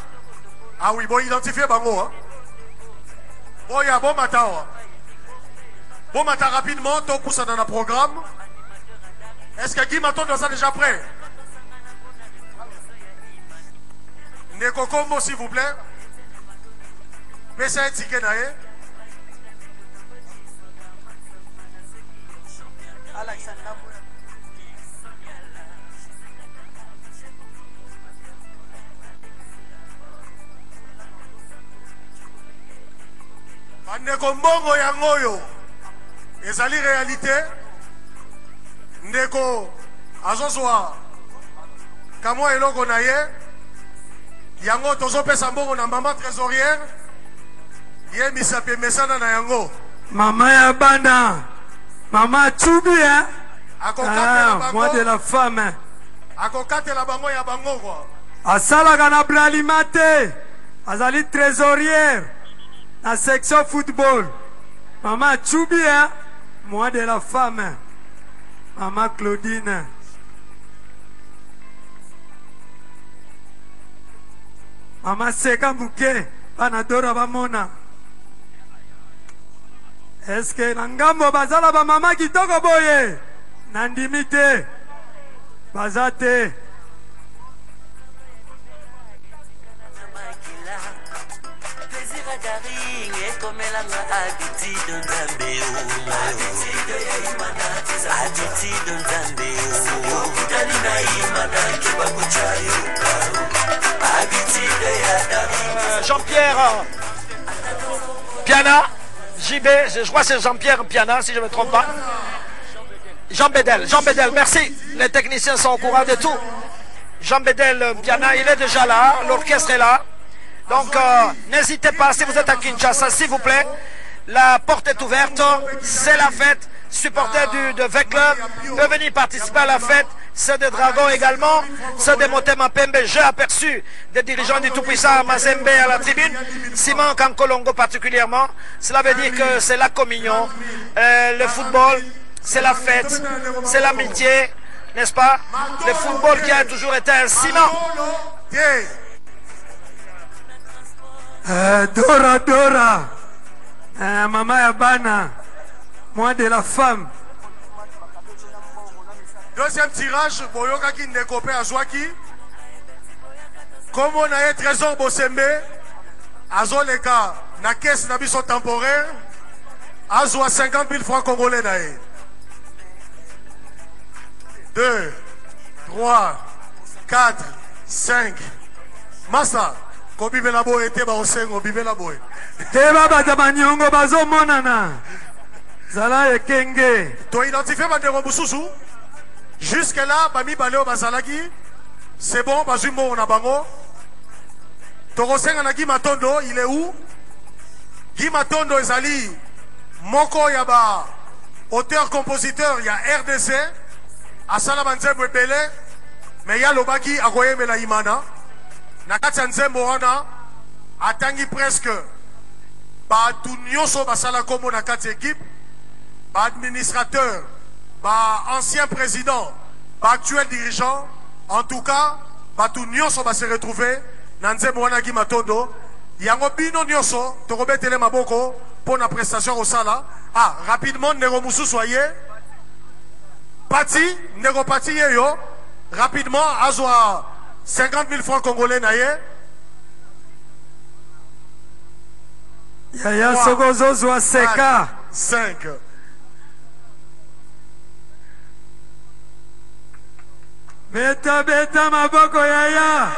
Ah oui, bon identifier bango hein. Bon ya bon matin. Bon matin rapidement, to pousse dans le programme. Est-ce que Guy Maton doit déjà prêt? Neko Kombo s'il vous plaît. Mais c'est un ticket naé. Ndeko mbongo ya ngoyo ezali réalité. Ndeko azozwa kamwa eloko na ye yango tozopesa mbongo na mama trésorière ye misape mesana na yango Mama Yabana. Mama Tchoubi, hein? Moi de la femme. Hein? Akokatela bango ya bango quoi. Asala gana bralimate. Azali trésorière. La section football. Maman Tchoubi, hein? Moi de la femme. Hein? Maman Claudine. Maman Seka Mouké. Panadora Bamona. Est-ce que Nangambo Bazala ba mama kitoko boye? Nandimite. Bazate. Jean-Pierre Piana, JB, je crois que c'est Jean-Pierre Piana, si je ne me trompe pas. Jean Bédel, merci. Les techniciens sont au courant de tout. Jean Bédel Piana, il est déjà là, l'orchestre est là. Donc, n'hésitez pas, si vous êtes à Kinshasa, s'il vous plaît, La porte est ouverte, c'est la fête. Supporters de V-Club peuvent venir participer à la fête. Ceux des Dragons également, ceux des Motema Pembe. J'ai aperçu des dirigeants du Tout-Puissant Mazembe à la tribune, Simon Kankolongo particulièrement. Cela veut dire que c'est la communion. Le football, c'est la fête, c'est l'amitié, n'est-ce pas? Le football qui a toujours été un ciment. Dora. Maman Yabana, moi de la femme. Deuxième tirage, Boyoka qui ne copé à Zouaki. Comme on a un trésor Bosembe, Azoleka, na caisse na biso temporaire, Azoa 50 000 francs congolais d'ailleurs. 2, 3, 4, 5. Massa, Kobi Belabo était Baosengo, Bibelabo. Teba Batamanyongo Bazo Monana. Zala et Kenge. Tu as identifié Bandero Boussousou? Jusque-là, Bami Baleo Bazalaki, c'est bon, Bazumbo on a bango. Torosenga na Guy Matondo, il est où? Guy Matondo Ezali, Moko Yaba, auteur-compositeur, il y a RDC, Asala Banzembo Ebele, mais il y a Lobaki Agoye Mela Imana, Nakati Nzembo Wana, Atangi presque, Batu Nyoso Basala Komo Nakati équipe, administrateur, ancien président, actuel dirigeant, en tout cas, tout Nyoso va se retrouver dans Nzemwana Guy Matondo. Yango Bino Nyoso, Torobe Tele Maboko, pour la prestation au Sala. Ah, rapidement, Nego Moussou soyez. Pati, Nego Pati yo. Rapidement, Azoa 50 000 francs congolais naye. Yaya Sogozo Zoa Seka. 5. Beta beta maboko Yaya.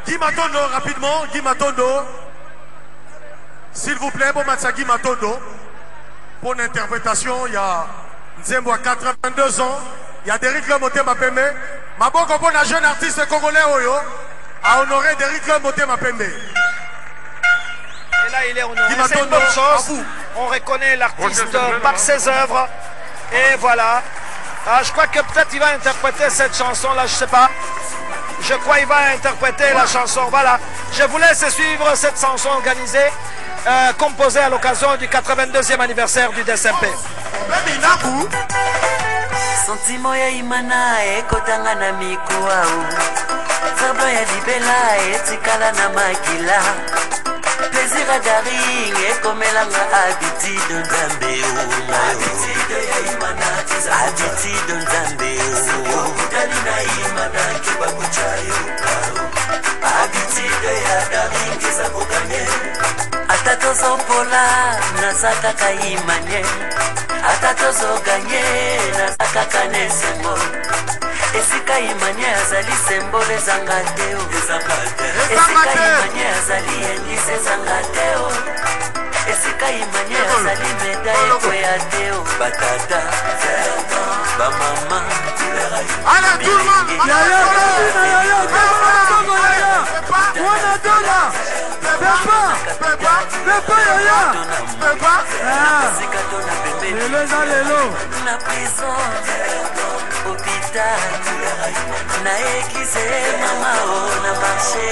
Guy Matondo, rapidement, Guy Matondo. S'il vous plaît, bon match à Guy Matondo. Pour l'interprétation, il y a Nzembo à 82 ans. Il y a Derrick Motema Pembe. Maboko pour un jeune artiste congolais Oyo a honoré Derrick Motema Pembe. Et là, il est honoré. C'est une bonne chose. On reconnaît l'artiste par ses œuvres. Et voilà. Ah, je crois que peut-être il va interpréter cette chanson-là, je ne sais pas. Je crois qu'il va interpréter la chanson. Voilà. Je vous laisse suivre cette chanson organisée, composée à l'occasion du 82e anniversaire du DSMP. Sentimo ya imana ekotanga na mikuau Zaba ya libela etikala na makila Plaisir à daring ekomelanga habitude nzambe Habitude ya imana habitude nzambe Sikokutani na imana kebakuchayo Habitude ya daring ezakokanye Ata tozopola nazaka ka imanye Ata tozoganye nazaka ka nesembo Esika imanye azali sembole ezanga teo Esika imanye azali endise ezanga teo Esika imanye azali medaille ekoya teo Batata, bamama Allez tout le monde! Yaya Mwana Dola. Pepa Yaya. Esika tona pembe Lelo eza lelo. Na prison, hôpital Na église, mama oh na marché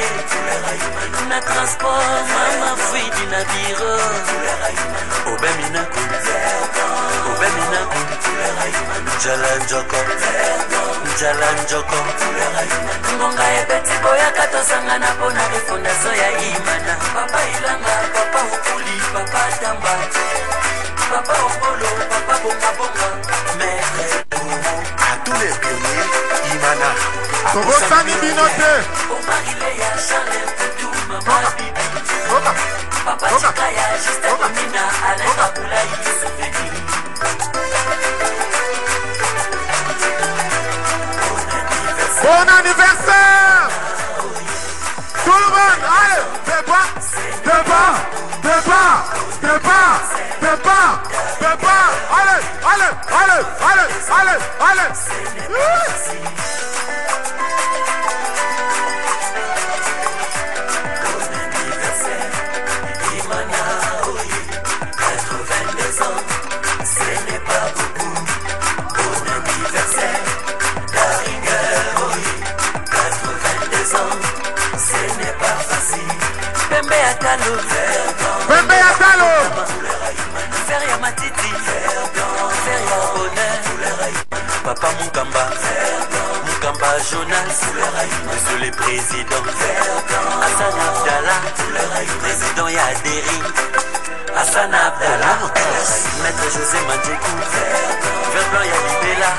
Na transport, mama fuidi na bureau Obemi na kuli, obemi na kuli Njalanjoko, njalanjoko Ngonga ebeti boya katosanga na pona refondation ya imana Papa ilanga, papa ukuli, papa tamba Papa Opolo, papa bonga bonga Maître À tous les pionniers, Imana. Togosani Binote. Omarile ya Charles Poutou, mama bibi Papa Chikaya, juste Domina, Alain Kaboulaï, souveni Bon anniversaire! Tout le monde, allez, débat, allez. Papa Jonas, Monsieur le Président, Hassan Abdallah, Président Yaderi, Hassan Abdallah, Maître José Mandjekou, Vert Blanc Yalibela,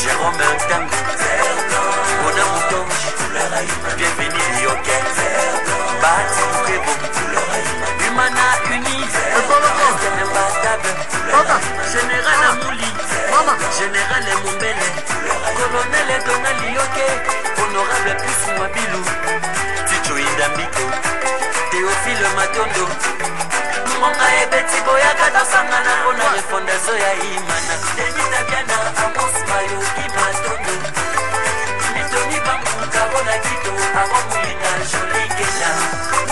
Jérôme Ntambi, Bona Moutonji, bienvenue Lyoke, Bati Mukebo, Humana Uni, Général Amouli, Général Mumbele, Colonel Donald Lyoke, Honorable Poussou Mabilou, Ticho Indambiko, Théophile Matondo, Monga Ebeti Boyaka Tosangana, on a le fondation ya Imana, Denita Biana, Amos Mayo, Imatondo, Mitoni Bangu, Karona Kito, Aromulina, Jolie Kena,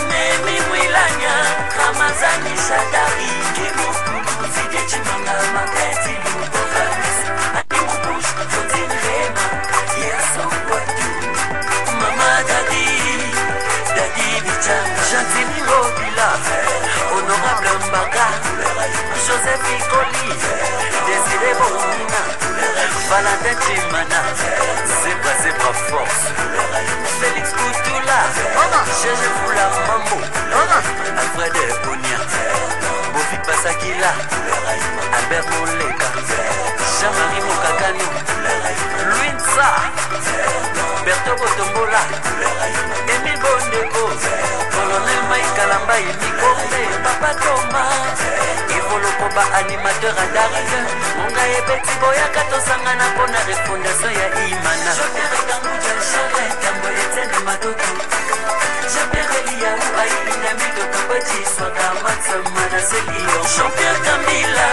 Nemi Mwilanya, Ramazani Shadari, Kemo Kulu, Zide Chimanga, Mabeti Lubovanis, Animu Bush, Jotin Rema, Yeso Watu, Mama Dadi, Dadi Bichanga, Chantini Robila, Honorable Mbaga, Joseph Icoli, Désiré Bonina, Valentin Chimana, Zebra Force, Félix Koutoula, Gégé Foula Mambo, Alfred Onia, Bofi Pasakila, Albert Moleka, Jean-Marie Mokakano, Louis Nsa, Berto Botombola, Émile Bondeko, Colonel Mike Kalamba, Mikombe, Papa Thomas, Ivolo Koba, animateur à Darig, Monga Ebeti Boyaka Tosangana, Pona Refondation ya Imana. Jean-Pierre Kanguja, Charles, Tambo Etienne Matoto, Jean-Pierre Eliaou, Aïdina Mito, Kabaji, Swaka, Matsamana, Selio, Jean-Pierre Kamila,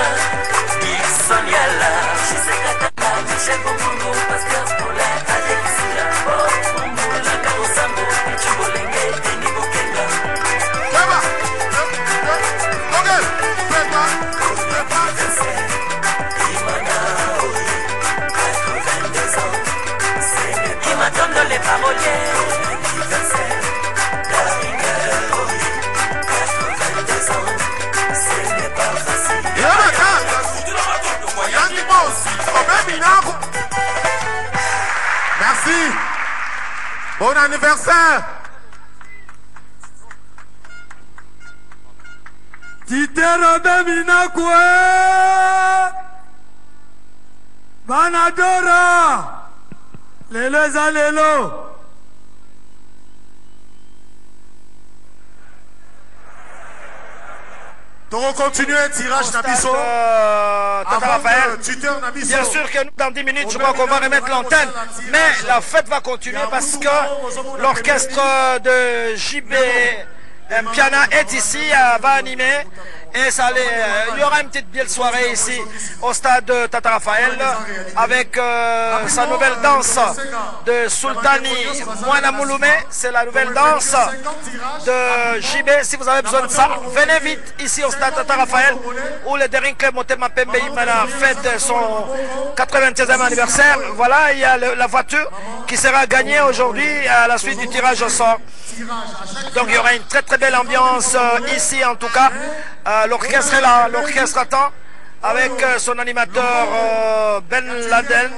Dixon Yala, Chisekataka, Michel Bomongo, Pascal Pola, Adek Sula, Bob Mumula, Karosambo, Pichubolenge, Denis Bokenga. Qui m'attendent dans les paroliers. 82 ans, ce n'est pas facile. Merci. Bon anniversaire. Titerobe Minakwe Banadora Lelo Zalelo On continue un tirage Nabiso. Bien sûr que nous, dans 10 minutes, je crois qu'on va remettre l'antenne. Mais la fête va continuer parce que l'orchestre de JB Piana est ici, va animer. Et il y aura une petite belle soirée ici au stade de Tata Raphaël avec sa nouvelle danse de Sultani Mwana Mouloumé. C'est la nouvelle danse de JB. Si vous avez besoin de ça, venez vite ici au stade Tata Raphaël où le Daring Club Motema Pembe Imana fête son 80e anniversaire. Voilà, il y a la voiture qui sera gagnée aujourd'hui à la suite du tirage au sort. Donc il y aura une très très belle ambiance ici en tout cas. L'orchestre est là, l'orchestre attend avec son animateur Ben Laden,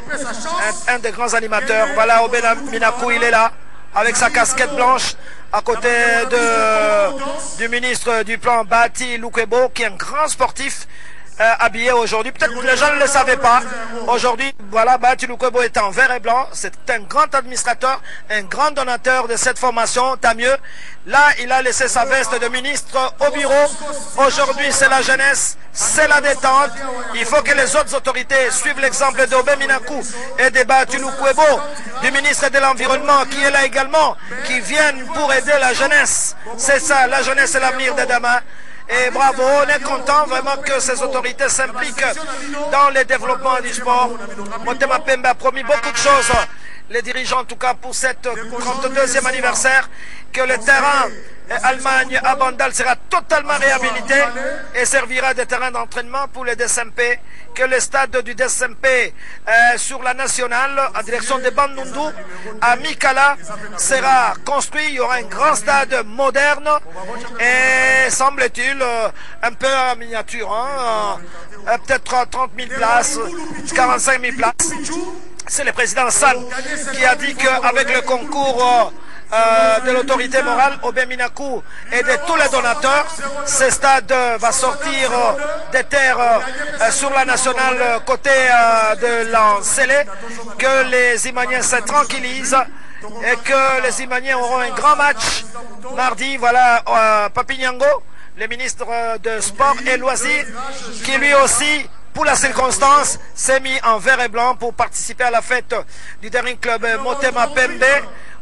un des grands animateurs. Voilà, Obena Minakou, il est là avec sa casquette blanche à côté du ministre du plan Bati Lukwebo qui est un grand sportif. Habillé aujourd'hui, peut-être que les gens ne le savaient pas. Aujourd'hui, voilà, Bati Lukwebo est en vert et blanc. C'est un grand administrateur, un grand donateur de cette formation, tant mieux. Là, il a laissé sa veste de ministre au bureau. Aujourd'hui, c'est la jeunesse, c'est la détente. Il faut que les autres autorités suivent l'exemple d'Obé Minakou et de Bati Lukwebo, du ministre de l'Environnement, qui est là également, qui viennent pour aider la jeunesse. C'est ça, la jeunesse est l'avenir de demain. Et bravo, on est content vraiment que ces autorités s'impliquent dans le développement du sport. Motema Pembe a promis beaucoup de choses, les dirigeants en tout cas pour cette 32e anniversaire, que le terrain Allemagne à Bandal sera totalement réhabilité et servira de terrain d'entraînement pour les DSMP, que le stade du DSMP sur la nationale en direction de Bandundu à Mikala sera construit. Il y aura un grand stade moderne et semble-t-il un peu en miniature, hein, peut-être 30 000 places, 45 000 places. c'est le président San qui a dit qu'avec le concours de l'autorité morale Obé Minaku et de tous les donateurs, ce stade va sortir des terres sur la nationale côté de l'Ancélé, que les Imaniens se tranquillisent et que les Imaniens auront un grand match mardi. Voilà Papi Nyango, le ministre de Sport et Loisirs, qui lui aussi, pour la circonstance, s'est mis en vert et blanc pour participer à la fête du Daring Club Motema Pembe.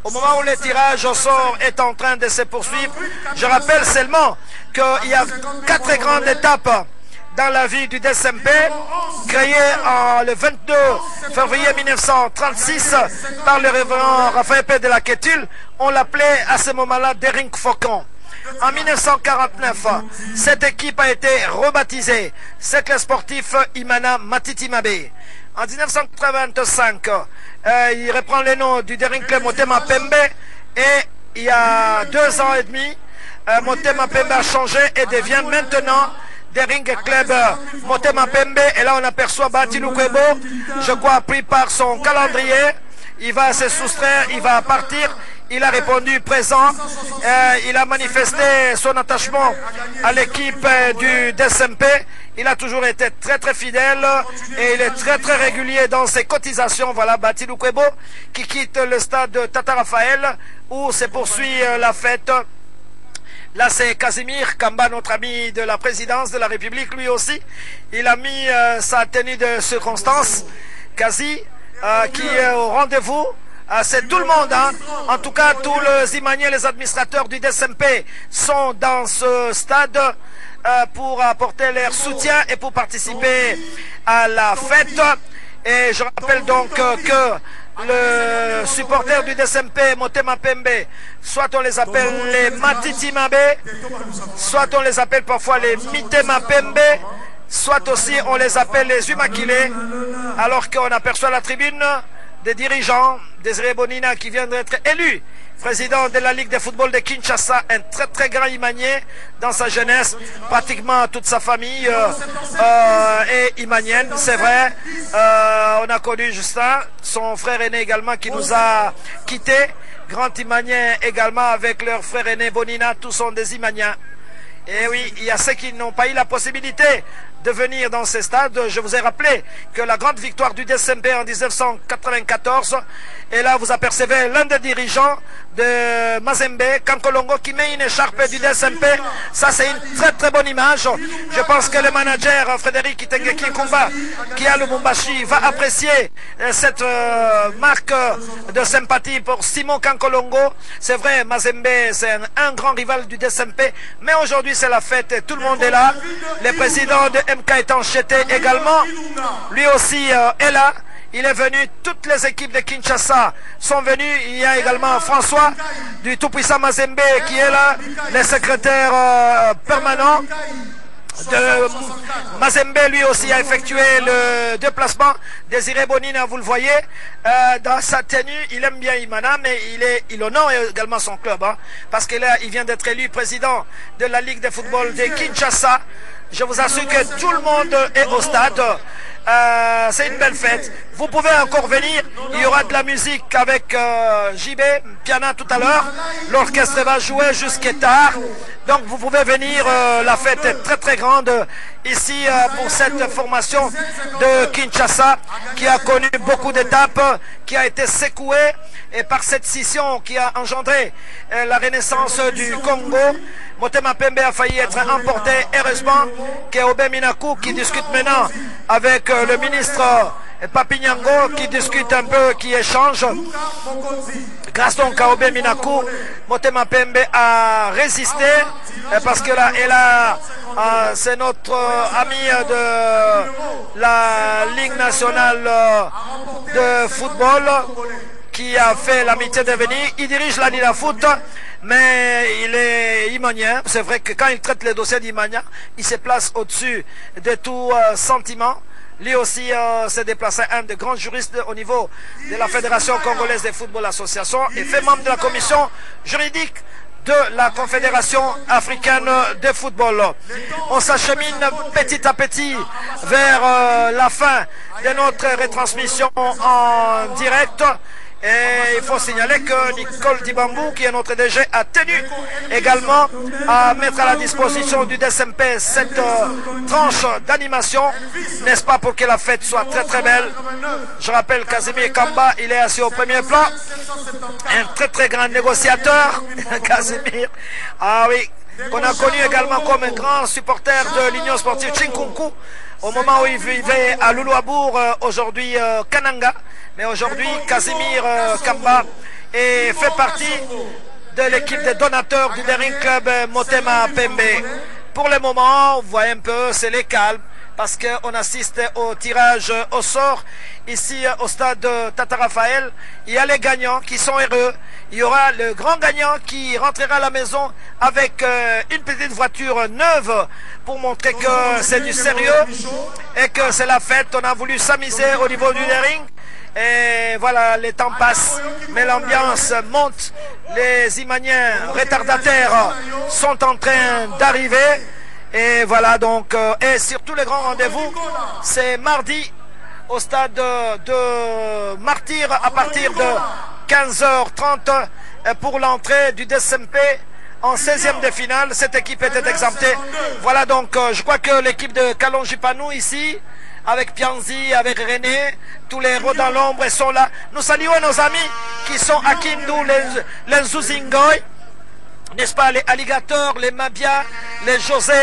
Au moment où le tirage au sort est en train de se poursuivre, je rappelle seulement qu'il y a 4 grandes étapes dans la vie du DSMP, créée le 22 février 1936 par le révérend Raphaël P. de la Quétule. On l'appelait à ce moment-là Daring Faucon. En 1949, cette équipe a été rebaptisée Cercle sportif Imana Matitimabe. En 1985, il reprend le nom du Daring Club Motema Pembe, et il y a 2 ans et demi, Motema Pembe a changé et devient maintenant Daring Club Motema Pembe. Et là on aperçoit Batilou Kwebo, je crois pris par son calendrier, il va se soustraire, il va partir. Il a répondu présent, il a manifesté son attachement à l'équipe du DSMP. Il a toujours été très très fidèle et il est très très régulier dans ses cotisations. Voilà Batilou Kwebo qui quitte le stade de Tata Raphaël où se poursuit la fête. Là c'est Casimir Kamba, notre ami de la présidence de la République, lui aussi. Il a mis sa tenue de circonstance. Kasi qui est au rendez-vous. C'est tout le monde, hein. En tout cas tous les Imaniens, les administrateurs du DSMP sont dans ce stade pour apporter leur soutien et pour participer à la fête. Et je rappelle donc que le supporter du DSMP Motema Pembe, soit on les appelle les Matitimabe, soit on les appelle parfois les Mitema Pembe, soit aussi on les appelle les Umakile, alors qu'on aperçoit la tribune des dirigeants, Désiré Bonina qui vient d'être élu président de la Ligue de football de Kinshasa, un très très grand Imanien dans sa jeunesse, pratiquement toute sa famille est imanienne, c'est vrai. On a connu Justin, son frère aîné également qui nous a quittés, grand Imanien également avec leur frère aîné Bonina, tous sont des Imaniens. Et oui, il y a ceux qui n'ont pas eu la possibilité de venir dans ces stades. Je vous ai rappelé que la grande victoire du DSMP en 1994, et là vous apercevez l'un des dirigeants de Mazembe, Kankolongo, qui met une écharpe du DSMP. Ça c'est une très très bonne image. Je pense que le manager Frédéric Itengeki Nkumba, qui a le Mumbashi, va apprécier cette marque de sympathie pour Simon Kankolongo. C'est vrai, Mazembe c'est un grand rival du DSMP, mais aujourd'hui c'est la fête et tout le monde est là. Le président de MK est enchaîné également, lui aussi est là. Il est venu, toutes les équipes de Kinshasa sont venues. Il y a également François du tout-puissant Mazembe qui est là, le secrétaire permanent de Mazembe, lui aussi a effectué le déplacement. Désiré Bonina, vous le voyez, dans sa tenue, il aime bien Imana, mais il honore également son club, hein, parce qu'il vient d'être élu président de la Ligue de football de Kinshasa. Je vous assure que tout le monde est au stade. C'est une belle fête. Vous pouvez encore venir. Il y aura de la musique avec JB, piano tout à l'heure. L'orchestre va jouer jusqu'à tard. Donc vous pouvez venir. La fête est très très grande ici pour cette formation de Kinshasa qui a connu beaucoup d'étapes, qui a été secouée, et par cette scission qui a engendré la renaissance du Congo, Motema Pembe a failli être emporté. Heureusement qu'Obé Minaku qui discute maintenant avec le ministre Papi Nyango, qui discute un peu, qui échange. Grâce donc à Obé Minaku, Motema Pembe a résisté, parce que là, c'est notre ami de la Ligue nationale de football qui a fait l'amitié de venir. Il dirige la Ligue de foot, mais il est imanien. C'est vrai que quand il traite les dossiers d'Imania, il se place au-dessus de tout sentiment. Lui aussi s'est déplacé, un des grands juristes au niveau de la Fédération congolaise de football association, et fait membre de la commission juridique de la Confédération africaine de football. On s'achemine petit à petit vers la fin de notre retransmission en direct. Et il faut signaler que Nicole Dibambou, qui est notre DG, a tenu également à mettre à la disposition du DSMP cette tranche d'animation, n'est-ce pas, pour que la fête soit très très belle. Je rappelle Casimir Kamba, il est assis au premier plan, un très très grand négociateur, Casimir, ah oui, qu'on a connu également comme un grand supporter de l'Union sportive Chinkunku, au moment où il vivait à Loulouabourg, aujourd'hui Kananga. Mais aujourd'hui, Casimir Kamba fait partie de l'équipe des donateurs du Daring Club Motema Pembe. Pour le moment, vous voyez un peu, c'est les calmes, parce qu'on assiste au tirage au sort ici au stade Tata Raphaël. Il y a les gagnants qui sont heureux. Il y aura le grand gagnant qui rentrera à la maison avec une petite voiture neuve pour montrer que c'est du sérieux et que c'est la fête. On a voulu s'amuser au niveau du Daring. Et voilà, les temps passent, mais l'ambiance monte. Les Imaniens retardataires sont en train d'arriver. Et voilà donc, et surtout les grands rendez-vous, c'est mardi au stade de Martyr à partir de 15h30 pour l'entrée du DSMP en 16e de finale. Cette équipe était exemptée. Voilà donc, je crois que l'équipe de Kalonjipanou ici, avec Pianzi, avec René, tous les héros dans l'ombre sont là. Nous saluons nos amis qui sont à Kindu, les Nzuzingoy, n'est-ce pas, les alligators, les Mabia, les José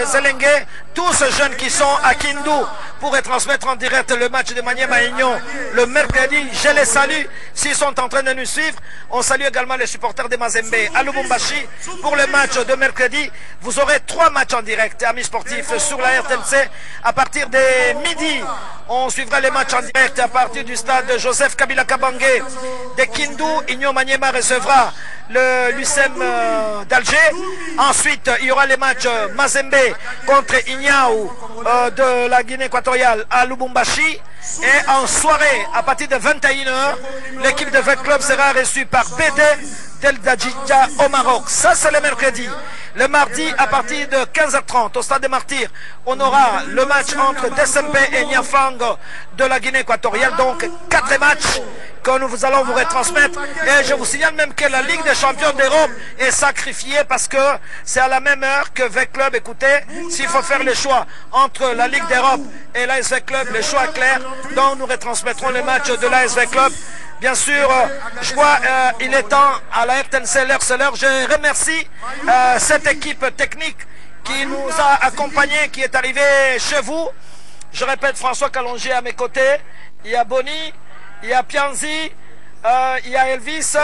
Zelengue, tous ces jeunes qui sont à Kindu pour retransmettre en direct le match de Maniema-Aignan le mercredi. Je les salue s'ils sont en train de nous suivre. On salue également les supporters de Mazembe à Lubumbashi pour le match de mercredi. Vous aurez 3 matchs en direct, amis sportifs, sur la RTNC à partir de midi. On suivra les matchs en direct à partir du stade Joseph Kabila Kabange de Kindu. Igno Maniema recevra le l'USM d'Alger. Ensuite, il y aura les matchs Mazembe contre Ignaou de la Guinée équatoriale à Lubumbashi. Et en soirée, à partir de 21h, l'équipe de VEC Club sera reçue par BD Del Djidja au Maroc. Ça, c'est le mercredi. Le mardi, à partir de 15h30, au stade des Martyrs, on aura le match entre DSMP et Niafang de la Guinée équatoriale. Donc, 4 matchs que nous allons vous retransmettre. Et je vous signale même que la Ligue des champions d'Europe est sacrifiée parce que c'est à la même heure que VEC Club. Écoutez, s'il faut faire le choix entre la Ligue d'Europe et l'AS Club, le choix est clair. Donc, nous retransmettrons les matchs de l'AS Club. Bien sûr, je crois il est temps à la RTNC, l'heure c'est l'heure. Je remercie cette équipe technique qui nous a accompagnés, qui est arrivée chez vous. Je répète, François Calongier à mes côtés. Il y a Bonny, il y a Pianzi, il y a Elvis.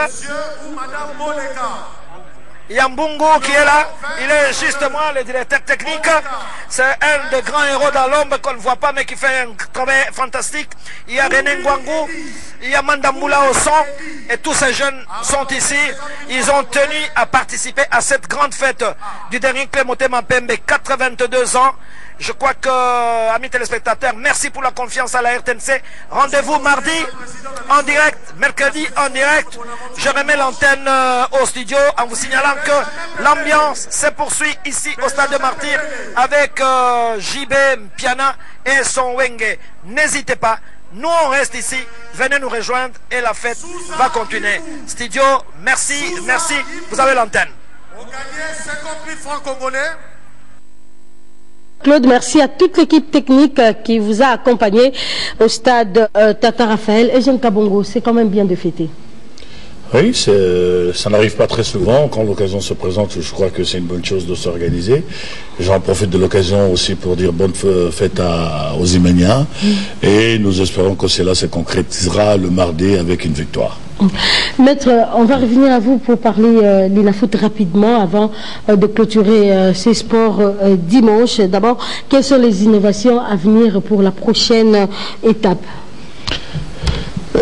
Il y a Mbungu qui est là, il est justement le directeur technique. C'est un des grands héros dans l'ombre qu'on ne voit pas mais qui fait un travail fantastique. Il y a René Ngwangu, il y a Mandamboula au son. Et tous ces jeunes sont ici. Ils ont tenu à participer à cette grande fête du dernier Club Motema Pembe, 82 ans. Je crois que, amis téléspectateurs, merci pour la confiance à la RTNC. Rendez-vous mardi en direct, mercredi en direct. Je remets l'antenne au studio en vous signalant que l'ambiance se poursuit ici au stade de Martyr avec JB Piana et son Wenge. N'hésitez pas, nous on reste ici, venez nous rejoindre et la fête va continuer. Studio, merci, merci, vous avez l'antenne. On gagnait 50 000 francs congolais. Claude, merci à toute l'équipe technique qui vous a accompagné au stade Tata Raphaël. Et Jean Kabongo, c'est quand même bien de fêter. Oui, ça n'arrive pas très souvent. Quand l'occasion se présente, je crois que c'est une bonne chose de s'organiser. J'en profite de l'occasion aussi pour dire bonne fête aux Imaniens. Et nous espérons que cela se concrétisera le mardi avec une victoire. Maître, on va revenir à vous pour parler l'INAFOOT rapidement avant de clôturer ces sports dimanche. D'abord, quelles sont les innovations à venir pour la prochaine étape?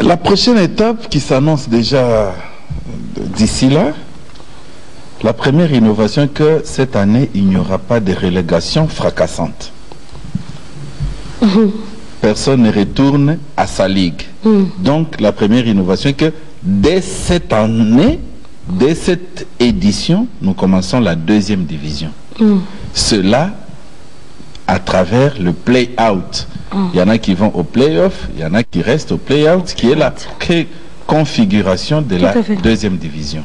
La prochaine étape qui s'annonce déjà d'ici là, la première innovation est que cette année, il n'y aura pas de relégation fracassante. Personne ne retourne à sa ligue. Donc, la première innovation est que dès cette année, dès cette édition, nous commençons la 2e division. Cela à travers le play-out. Il y en a qui vont au play-off, il y en a qui restent au play-out, qui est la configuration de la 2e division.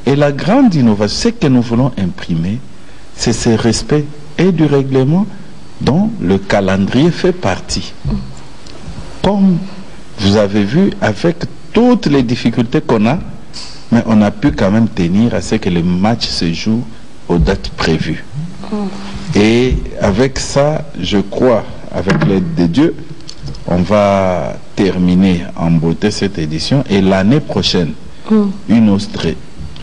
Et la grande innovation, ce que nous voulons imprimer, c'est ce respect et du règlement dont le calendrier fait partie. Comme vous avez vu, avec toutes les difficultés qu'on a, mais on a pu quand même tenir à ce que le match se joue aux dates prévues. Et avec ça, je crois, avec l'aide de Dieu, on va terminer en beauté cette édition. Et l'année prochaine, une autre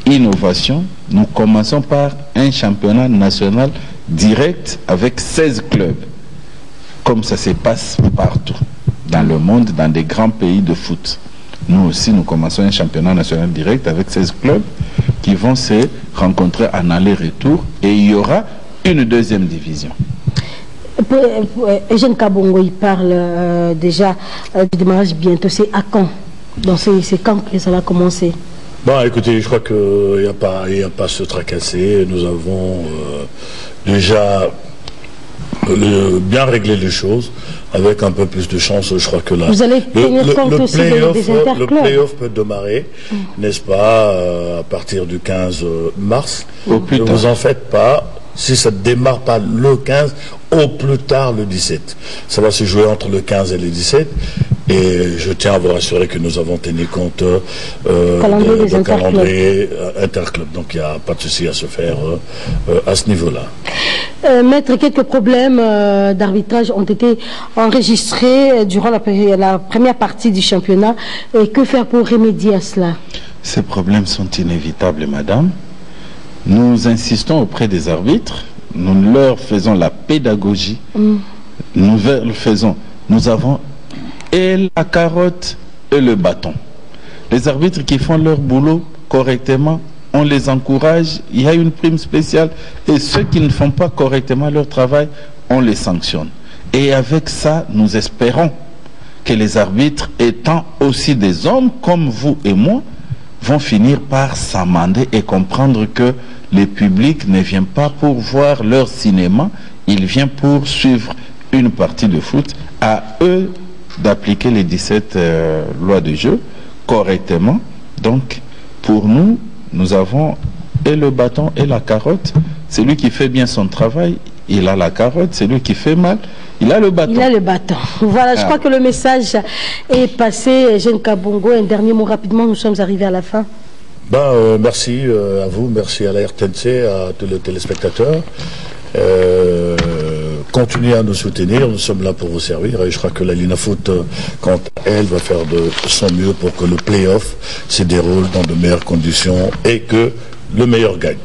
innovation, nous commençons par un championnat national direct avec 16 clubs, comme ça se passe partout dans le monde, dans des grands pays de foot. Nous aussi, nous commençons un championnat national direct avec 16 clubs qui vont se rencontrer en aller-retour, et il y aura une 2e division. Eugène Kabongo, il parle déjà du démarrage bientôt. C'est à quand? Donc c'est quand que ça va commencer? Bon, écoutez, je crois qu'il n'y a pas à se tracasser. Nous avons déjà bien réglé les choses, avec un peu plus de chance. Je crois que là, vous allez tenir compte aussi des interclubs. Le play-off peut démarrer, n'est-ce pas, à partir du 15 mars. Ne vous en faites pas. Si ça ne démarre pas le 15, au plus tard le 17. Ça va se jouer entre le 15 et le 17. Et je tiens à vous rassurer que nous avons tenu compte de calendrier interclub. Donc il n'y a pas de souci à se faire à ce niveau-là. Maître, quelques problèmes d'arbitrage ont été enregistrés durant la première partie du championnat. Et que faire pour remédier à cela? Ces problèmes sont inévitables, madame. Nous insistons auprès des arbitres, nous leur faisons la pédagogie, nous avons et la carotte et le bâton. Les arbitres qui font leur boulot correctement, on les encourage, il y a une prime spéciale, et ceux qui ne font pas correctement leur travail, on les sanctionne. Et avec ça, nous espérons que les arbitres, étant aussi des hommes comme vous et moi, vont finir par s'amender et comprendre que le public ne vient pas pour voir leur cinéma, il vient pour suivre une partie de foot. À eux d'appliquer les 17 lois de jeu correctement. Donc, pour nous, nous avons et le bâton et la carotte. Celui qui fait bien son travail, il a la carotte. Celui qui fait mal, il a le bâton. Il a le bâton. Voilà, je crois que le message est passé. Eugène Kabongo, un dernier mot rapidement, nous sommes arrivés à la fin. Merci à vous, merci à la RTNC, à tous les téléspectateurs. Continuez à nous soutenir, nous sommes là pour vous servir, et je crois que la Linafoot, quant à elle, va faire de son mieux pour que le play-off se déroule dans de meilleures conditions et que le meilleur gagne.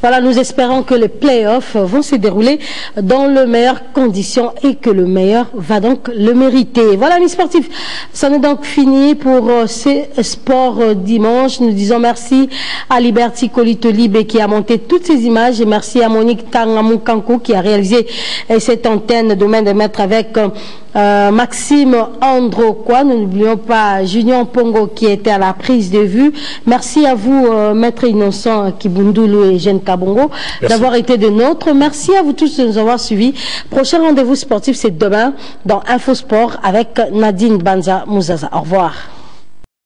Voilà, nous espérons que les playoffs vont se dérouler dans les meilleures conditions et que le meilleur va donc le mériter. Voilà, les sportifs, ça n'est donc fini pour ces sports dimanche. Nous disons merci à Liberty Kolitolibe qui a monté toutes ces images, et merci à Monique Tangamoukankou qui a réalisé cette antenne domaine de maître avec Maxime Androkwa. Nous n'oublions pas Junior Pongo qui était à la prise de vue. Merci à vous, Maître Innocent Kibundulu et Eugène Kabongo, d'avoir été de nôtres. Merci à vous tous de nous avoir suivis. Prochain rendez-vous sportif, c'est demain dans Infosport avec Nadine Banza Mouzaza. Au revoir.